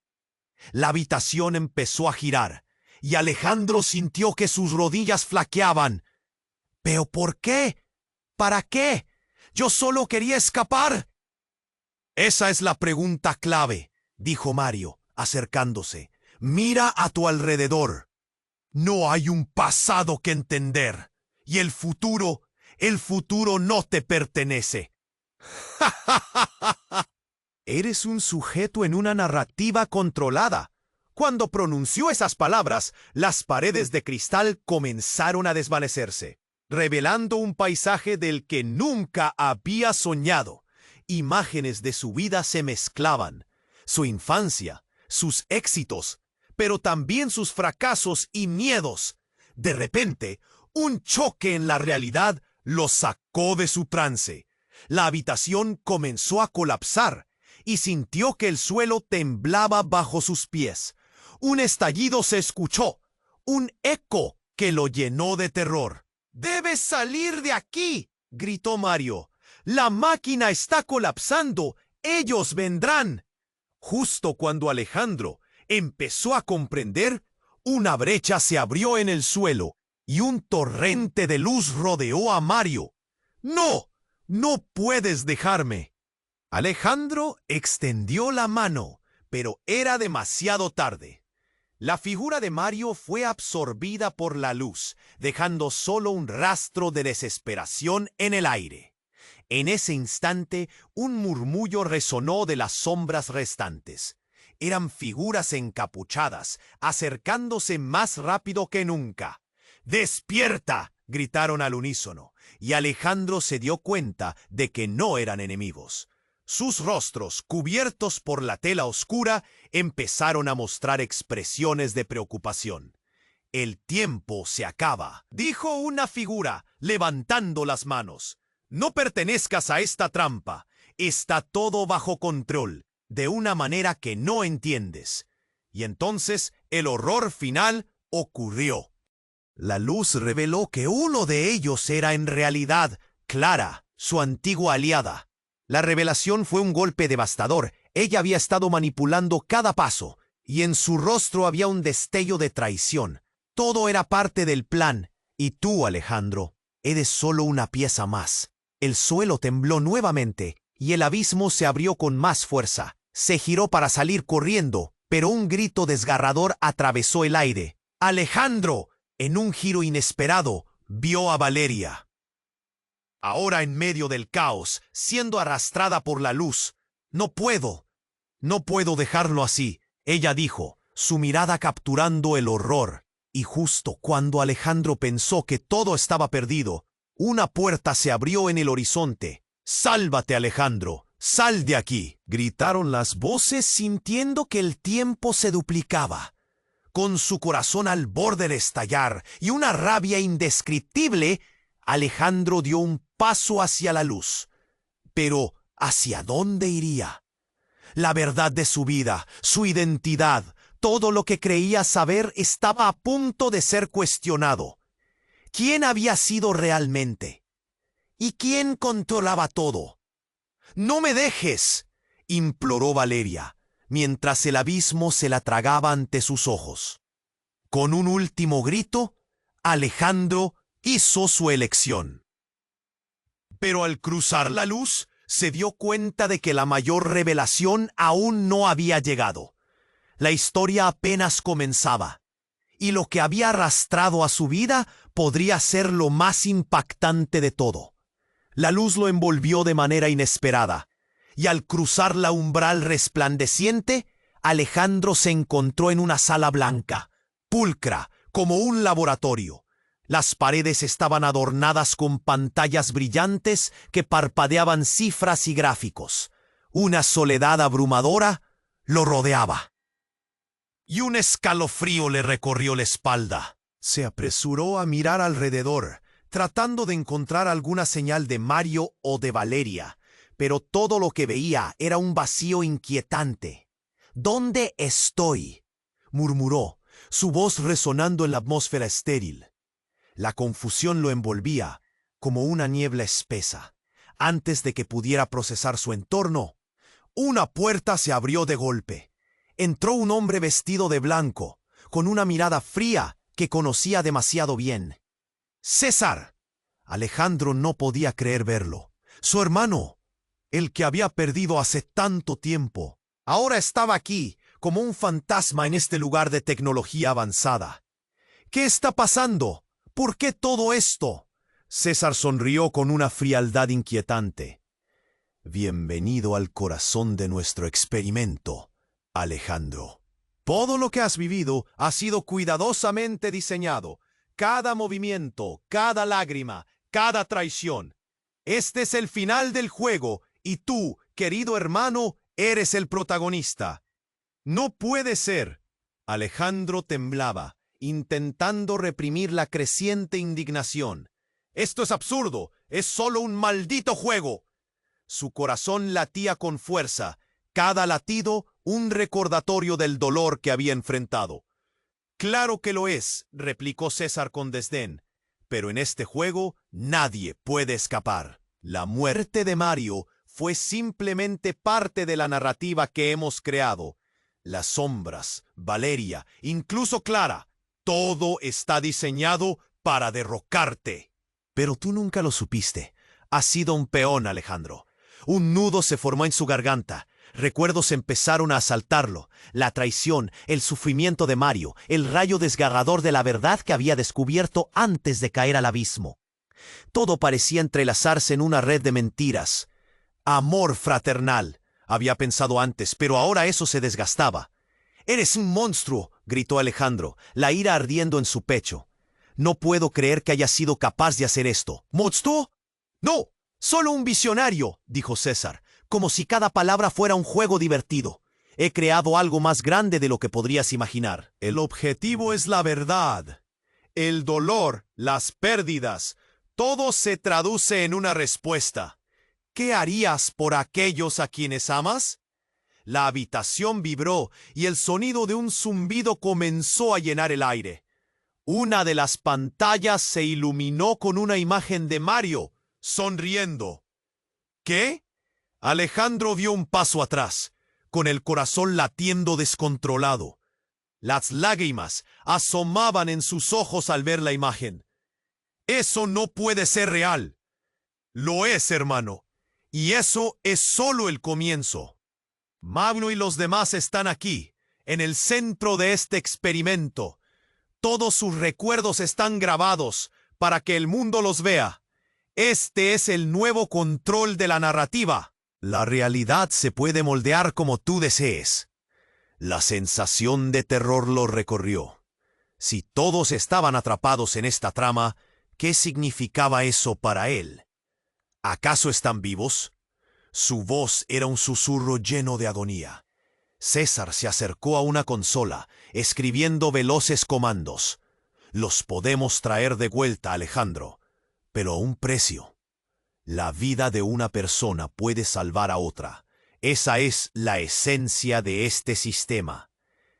La habitación empezó a girar, y Alejandro sintió que sus rodillas flaqueaban. ¿Pero por qué? ¿Para qué? Yo solo quería escapar. Esa es la pregunta clave, dijo Mario, acercándose. Mira a tu alrededor. No hay un pasado que entender, y el futuro no te pertenece. Eres un sujeto en una narrativa controlada. Cuando pronunció esas palabras, las paredes de cristal comenzaron a desvanecerse, revelando un paisaje del que nunca había soñado. Imágenes de su vida se mezclaban, su infancia, sus éxitos, pero también sus fracasos y miedos. De repente, un choque en la realidad lo sacó de su trance. La habitación comenzó a colapsar y sintió que el suelo temblaba bajo sus pies. Un estallido se escuchó, un eco que lo llenó de terror. «¡Debes salir de aquí!», gritó Mario. «La máquina está colapsando. Ellos vendrán». Justo cuando Alejandro empezó a comprender, una brecha se abrió en el suelo y un torrente de luz rodeó a Mario. «¡No! ¡No puedes dejarme!». Alejandro extendió la mano, pero era demasiado tarde. La figura de Mario fue absorbida por la luz, dejando solo un rastro de desesperación en el aire. En ese instante, un murmullo resonó de las sombras restantes. Eran figuras encapuchadas, acercándose más rápido que nunca. «¡Despierta!», gritaron al unísono, y Alejandro se dio cuenta de que no eran enemigos. Sus rostros, cubiertos por la tela oscura, empezaron a mostrar expresiones de preocupación. «El tiempo se acaba», dijo una figura, levantando las manos. «No pertenezcas a esta trampa. Está todo bajo control, de una manera que no entiendes». Y entonces el horror final ocurrió. La luz reveló que uno de ellos era en realidad Clara, su antigua aliada. La revelación fue un golpe devastador. Ella había estado manipulando cada paso, y en su rostro había un destello de traición. Todo era parte del plan, y tú, Alejandro, eres solo una pieza más. El suelo tembló nuevamente, y el abismo se abrió con más fuerza. Se giró para salir corriendo, pero un grito desgarrador atravesó el aire. ¡Alejandro! En un giro inesperado, vio a Valeria. Ahora en medio del caos, siendo arrastrada por la luz. No puedo dejarlo así, ella dijo, su mirada capturando el horror. Y justo cuando Alejandro pensó que todo estaba perdido, una puerta se abrió en el horizonte. ¡Sálvate, Alejandro! ¡Sal de aquí!, gritaron las voces, sintiendo que el tiempo se duplicaba. Con su corazón al borde de estallar y una rabia indescriptible, Alejandro dio un paso hacia la luz. Pero, ¿hacia dónde iría? La verdad de su vida, su identidad, todo lo que creía saber estaba a punto de ser cuestionado. ¿Quién había sido realmente? ¿Y quién controlaba todo? «¡No me dejes!», imploró Valeria, mientras el abismo se la tragaba ante sus ojos. Con un último grito, Alejandro hizo su elección. Pero al cruzar la luz, se dio cuenta de que la mayor revelación aún no había llegado. La historia apenas comenzaba, y lo que había arrastrado a su vida podría ser lo más impactante de todo. La luz lo envolvió de manera inesperada, y al cruzar la umbral resplandeciente, Alejandro se encontró en una sala blanca, pulcra, como un laboratorio. Las paredes estaban adornadas con pantallas brillantes que parpadeaban cifras y gráficos. Una soledad abrumadora lo rodeaba. Y un escalofrío le recorrió la espalda. Se apresuró a mirar alrededor, tratando de encontrar alguna señal de Mario o de Valeria, pero todo lo que veía era un vacío inquietante. «¿Dónde estoy?», murmuró, su voz resonando en la atmósfera estéril. La confusión lo envolvía como una niebla espesa. Antes de que pudiera procesar su entorno, una puerta se abrió de golpe. Entró un hombre vestido de blanco, con una mirada fría que conocía demasiado bien. ¡César! Alejandro no podía creer verlo. Su hermano, el que había perdido hace tanto tiempo, ahora estaba aquí, como un fantasma en este lugar de tecnología avanzada. ¿Qué está pasando? ¿Por qué todo esto? César sonrió con una frialdad inquietante. Bienvenido al corazón de nuestro experimento, Alejandro. Todo lo que has vivido ha sido cuidadosamente diseñado. Cada movimiento, cada lágrima, cada traición. Este es el final del juego y tú, querido hermano, eres el protagonista. No puede ser. Alejandro temblaba, intentando reprimir la creciente indignación. Esto es absurdo, es solo un maldito juego. Su corazón latía con fuerza, cada latido un recordatorio del dolor que había enfrentado. Claro que lo es, replicó César con desdén, pero en este juego nadie puede escapar. La muerte de Mario fue simplemente parte de la narrativa que hemos creado. Las sombras, Valeria, incluso Clara, todo está diseñado para derrocarte. Pero tú nunca lo supiste. Has sido un peón, Alejandro. Un nudo se formó en su garganta. Recuerdos empezaron a asaltarlo. La traición, el sufrimiento de Mario, el rayo desgarrador de la verdad que había descubierto antes de caer al abismo. Todo parecía entrelazarse en una red de mentiras. Amor fraternal, había pensado antes, pero ahora eso se desgastaba. «¡Eres un monstruo!», gritó Alejandro, la ira ardiendo en su pecho. «No puedo creer que hayas sido capaz de hacer esto». «¿Monstruo? No, solo un visionario», dijo César, como si cada palabra fuera un juego divertido. «He creado algo más grande de lo que podrías imaginar». «El objetivo es la verdad. El dolor, las pérdidas, todo se traduce en una respuesta. ¿Qué harías por aquellos a quienes amas?». La habitación vibró y el sonido de un zumbido comenzó a llenar el aire. Una de las pantallas se iluminó con una imagen de Mario, sonriendo. ¿Qué? Alejandro dio un paso atrás, con el corazón latiendo descontrolado. Las lágrimas asomaban en sus ojos al ver la imagen. Eso no puede ser real. Lo es, hermano. Y eso es solo el comienzo. Magno y los demás están aquí, en el centro de este experimento. Todos sus recuerdos están grabados para que el mundo los vea. Este es el nuevo control de la narrativa. La realidad se puede moldear como tú desees. La sensación de terror lo recorrió. Si todos estaban atrapados en esta trama, ¿qué significaba eso para él? ¿Acaso están vivos? Su voz era un susurro lleno de agonía. César se acercó a una consola, escribiendo veloces comandos. Los podemos traer de vuelta, Alejandro, pero a un precio. La vida de una persona puede salvar a otra. Esa es la esencia de este sistema.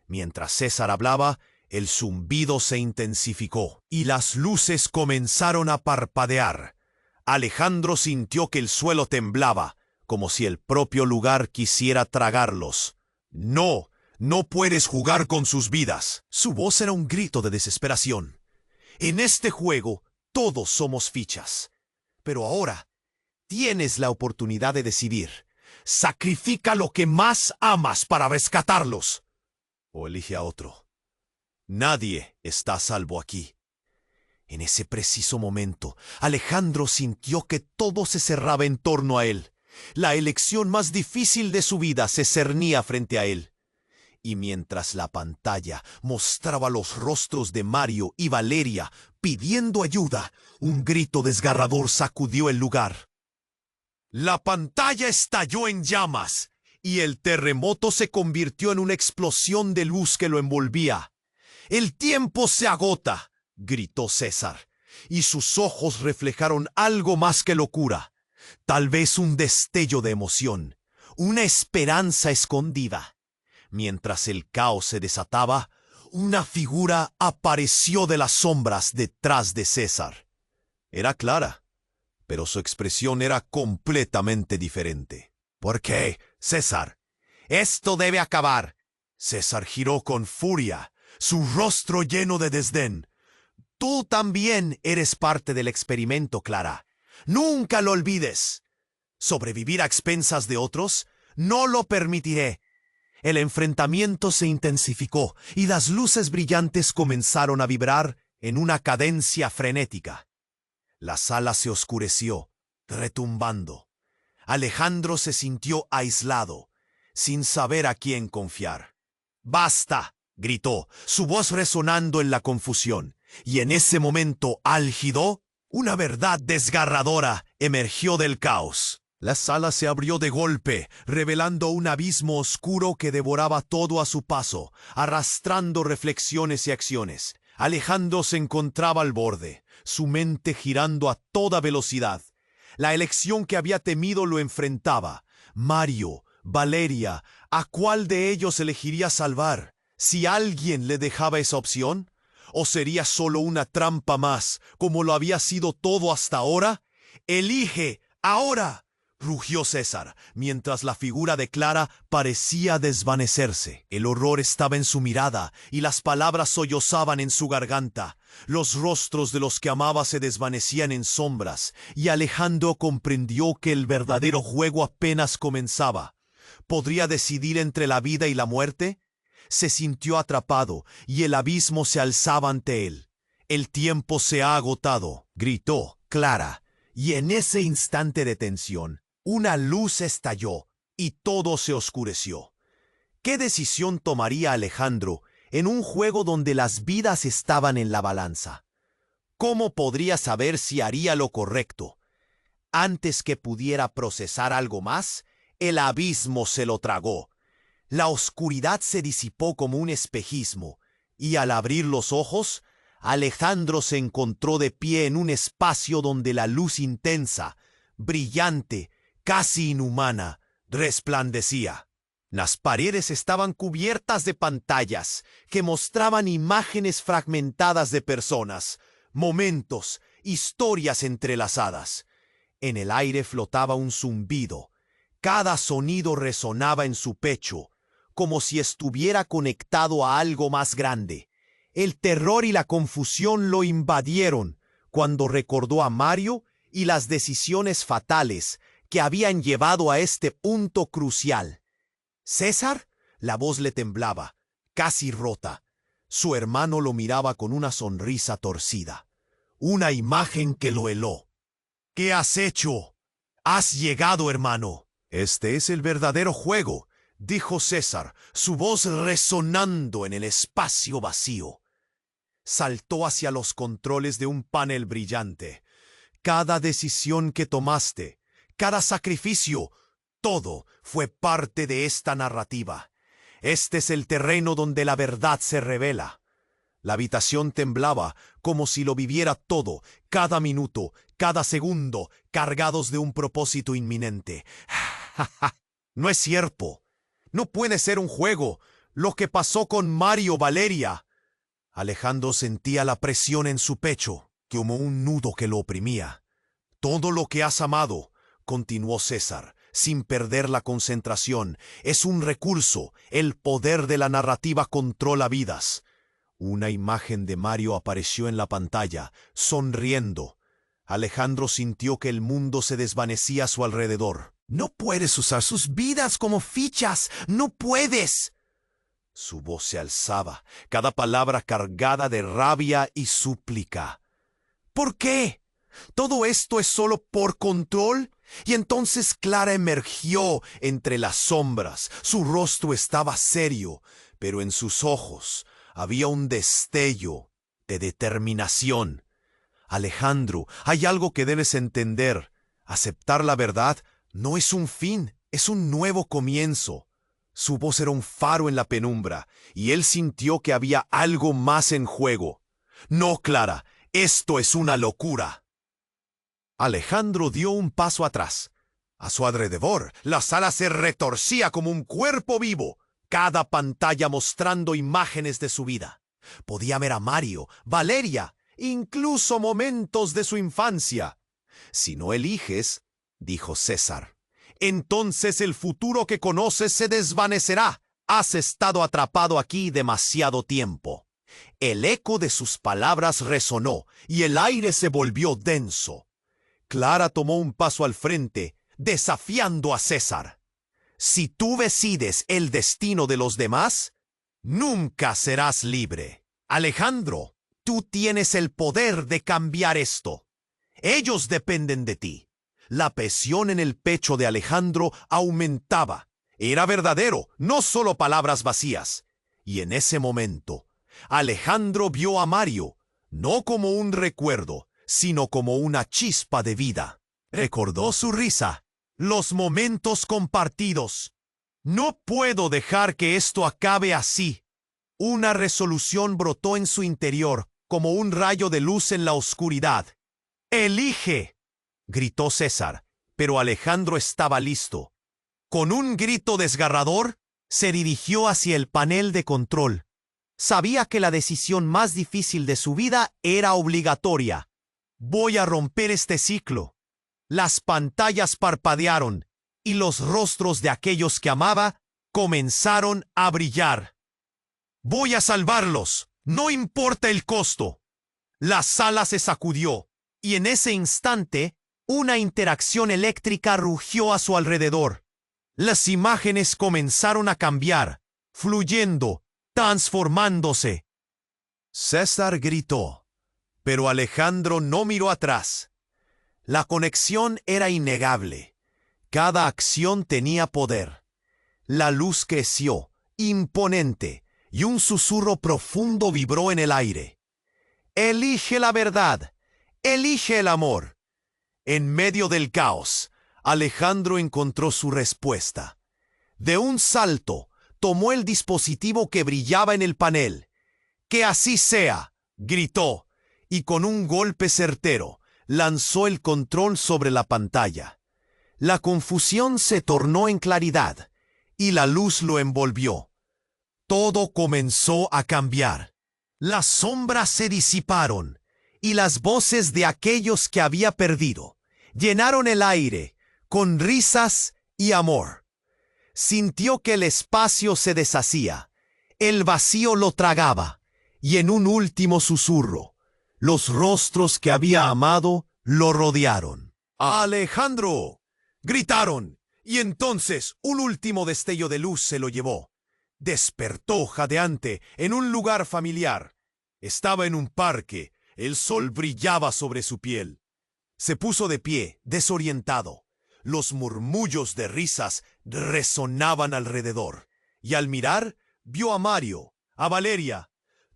Mientras César hablaba, el zumbido se intensificó y las luces comenzaron a parpadear. Alejandro sintió que el suelo temblaba, como si el propio lugar quisiera tragarlos. No, no puedes jugar con sus vidas. Su voz era un grito de desesperación. En este juego, todos somos fichas. Pero ahora, tienes la oportunidad de decidir. Sacrifica lo que más amas para rescatarlos. O elige a otro. Nadie está a salvo aquí. En ese preciso momento, Alejandro sintió que todo se cerraba en torno a él. La elección más difícil de su vida se cernía frente a él. Y mientras la pantalla mostraba los rostros de Mario y Valeria pidiendo ayuda, un grito desgarrador sacudió el lugar. La pantalla estalló en llamas y el terremoto se convirtió en una explosión de luz que lo envolvía. «El tiempo se agota», gritó César, y sus ojos reflejaron algo más que locura. Tal vez un destello de emoción, una esperanza escondida. Mientras el caos se desataba, una figura apareció de las sombras detrás de César. Era Clara, pero su expresión era completamente diferente. «¿Por qué, César? Esto debe acabar». César giró con furia, su rostro lleno de desdén. «Tú también eres parte del experimento, Clara. Nunca lo olvides. ¿Sobrevivir a expensas de otros? No lo permitiré». El enfrentamiento se intensificó y las luces brillantes comenzaron a vibrar en una cadencia frenética. La sala se oscureció, retumbando. Alejandro se sintió aislado, sin saber a quién confiar. «¡Basta!», gritó, su voz resonando en la confusión. Y en ese momento álgido, una verdad desgarradora emergió del caos. La sala se abrió de golpe, revelando un abismo oscuro que devoraba todo a su paso, arrastrando reflexiones y acciones. Alejandro se encontraba al borde, su mente girando a toda velocidad. La elección que había temido lo enfrentaba. Mario, Valeria, ¿a cuál de ellos elegiría salvar? Si alguien le dejaba esa opción, ¿o sería solo una trampa más, como lo había sido todo hasta ahora? «¡Elige ahora!», rugió César, mientras la figura de Clara parecía desvanecerse. El horror estaba en su mirada y las palabras sollozaban en su garganta. Los rostros de los que amaba se desvanecían en sombras, y Alejandro comprendió que el verdadero juego apenas comenzaba. ¿Podría decidir entre la vida y la muerte? Se sintió atrapado y el abismo se alzaba ante él. «El tiempo se ha agotado», gritó Clara, y en ese instante de tensión, una luz estalló y todo se oscureció. ¿Qué decisión tomaría Alejandro en un juego donde las vidas estaban en la balanza? ¿Cómo podría saber si haría lo correcto? Antes que pudiera procesar algo más, el abismo se lo tragó. La oscuridad se disipó como un espejismo, y al abrir los ojos, Alejandro se encontró de pie en un espacio donde la luz intensa, brillante, casi inhumana, resplandecía. Las paredes estaban cubiertas de pantallas que mostraban imágenes fragmentadas de personas, momentos, historias entrelazadas. En el aire flotaba un zumbido. Cada sonido resonaba en su pecho, como si estuviera conectado a algo más grande. El terror y la confusión lo invadieron cuando recordó a Mario y las decisiones fatales que habían llevado a este punto crucial. ¿César? La voz le temblaba, casi rota. Su hermano lo miraba con una sonrisa torcida. Una imagen que lo heló. ¿Qué has hecho? Has llegado, hermano. Este es el verdadero juego, dijo César, su voz resonando en el espacio vacío. Saltó hacia los controles de un panel brillante. Cada decisión que tomaste, cada sacrificio, todo fue parte de esta narrativa. Este es el terreno donde la verdad se revela. La habitación temblaba como si lo viviera todo, cada minuto, cada segundo, cargados de un propósito inminente. No es cierto. No puede ser un juego. Lo que pasó con Mario Valeria. Alejandro sentía la presión en su pecho, como un nudo que lo oprimía. Todo lo que has amado, continuó César, sin perder la concentración, es un recurso. El poder de la narrativa controla vidas. Una imagen de Mario apareció en la pantalla, sonriendo. Alejandro sintió que el mundo se desvanecía a su alrededor. «No puedes usar sus vidas como fichas. ¡No puedes!» Su voz se alzaba, cada palabra cargada de rabia y súplica. «¿Por qué? ¿Todo esto es solo por control?» Y entonces Clara emergió entre las sombras. Su rostro estaba serio, pero en sus ojos había un destello de determinación. «Alejandro, hay algo que debes entender. Aceptar la verdad no es un fin, es un nuevo comienzo». Su voz era un faro en la penumbra, y él sintió que había algo más en juego. «No, Clara, esto es una locura». Alejandro dio un paso atrás. A su alrededor, la sala se retorcía como un cuerpo vivo, cada pantalla mostrando imágenes de su vida. Podía ver a Mario, Valeria, incluso momentos de su infancia. «Si no eliges», dijo César, «entonces el futuro que conoces se desvanecerá. Has estado atrapado aquí demasiado tiempo». El eco de sus palabras resonó y el aire se volvió denso. Clara tomó un paso al frente, desafiando a César. «Si tú decides el destino de los demás, nunca serás libre. Alejandro, tú tienes el poder de cambiar esto. Ellos dependen de ti». La presión en el pecho de Alejandro aumentaba. Era verdadero, no solo palabras vacías. Y en ese momento, Alejandro vio a Mario, no como un recuerdo, sino como una chispa de vida. Recordó su risa, los momentos compartidos. «No puedo dejar que esto acabe así». Una resolución brotó en su interior, como un rayo de luz en la oscuridad. «Elige», gritó César, pero Alejandro estaba listo. Con un grito desgarrador, se dirigió hacia el panel de control. Sabía que la decisión más difícil de su vida era obligatoria. «Voy a romper este ciclo». Las pantallas parpadearon y los rostros de aquellos que amaba comenzaron a brillar. «Voy a salvarlos, no importa el costo». La sala se sacudió y en ese instante una interacción eléctrica rugió a su alrededor. Las imágenes comenzaron a cambiar, fluyendo, transformándose. César gritó, pero Alejandro no miró atrás. La conexión era innegable. Cada acción tenía poder. La luz creció, imponente, y un susurro profundo vibró en el aire. «Elige la verdad, elige el amor». En medio del caos, Alejandro encontró su respuesta. De un salto, tomó el dispositivo que brillaba en el panel. «¡Que así sea!», gritó, y con un golpe certero, lanzó el control sobre la pantalla. La confusión se tornó en claridad, y la luz lo envolvió. Todo comenzó a cambiar. Las sombras se disiparon, y las voces de aquellos que había perdido llenaron el aire con risas y amor. Sintió que el espacio se deshacía, el vacío lo tragaba, y en un último susurro, los rostros que había amado lo rodearon. ¡Alejandro! Gritaron, y entonces un último destello de luz se lo llevó. Despertó jadeante en un lugar familiar. Estaba en un parque, el sol brillaba sobre su piel. Se puso de pie, desorientado. Los murmullos de risas resonaban alrededor, y al mirar, vio a Mario, a Valeria.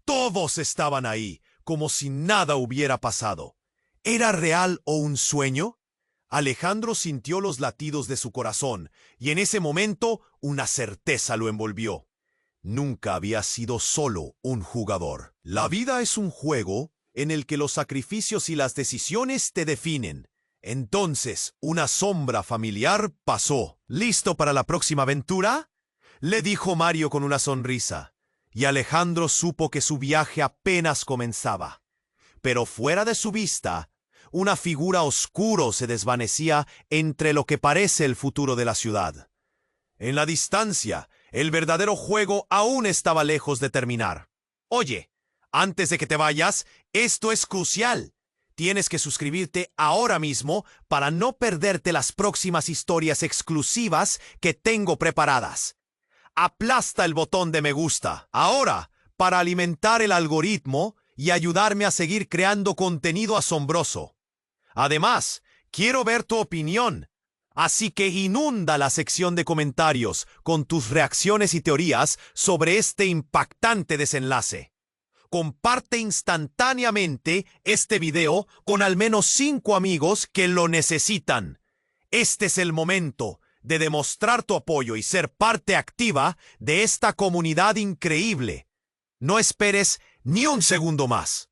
Todos estaban ahí, como si nada hubiera pasado. ¿Era real o un sueño? Alejandro sintió los latidos de su corazón, y en ese momento una certeza lo envolvió. Nunca había sido solo un jugador. La vida es un juego en el que los sacrificios y las decisiones te definen. Entonces, una sombra familiar pasó. ¿Listo para la próxima aventura?, le dijo Mario con una sonrisa, y Alejandro supo que su viaje apenas comenzaba. Pero fuera de su vista, una figura oscura se desvanecía entre lo que parece el futuro de la ciudad. En la distancia, el verdadero juego aún estaba lejos de terminar. Oye, antes de que te vayas, esto es crucial. Tienes que suscribirte ahora mismo para no perderte las próximas historias exclusivas que tengo preparadas. Aplasta el botón de me gusta ahora para alimentar el algoritmo y ayudarme a seguir creando contenido asombroso. Además, quiero ver tu opinión, así que inunda la sección de comentarios con tus reacciones y teorías sobre este impactante desenlace. Comparte instantáneamente este video con al menos 5 amigos que lo necesitan. Este es el momento de demostrar tu apoyo y ser parte activa de esta comunidad increíble. No esperes ni un segundo más.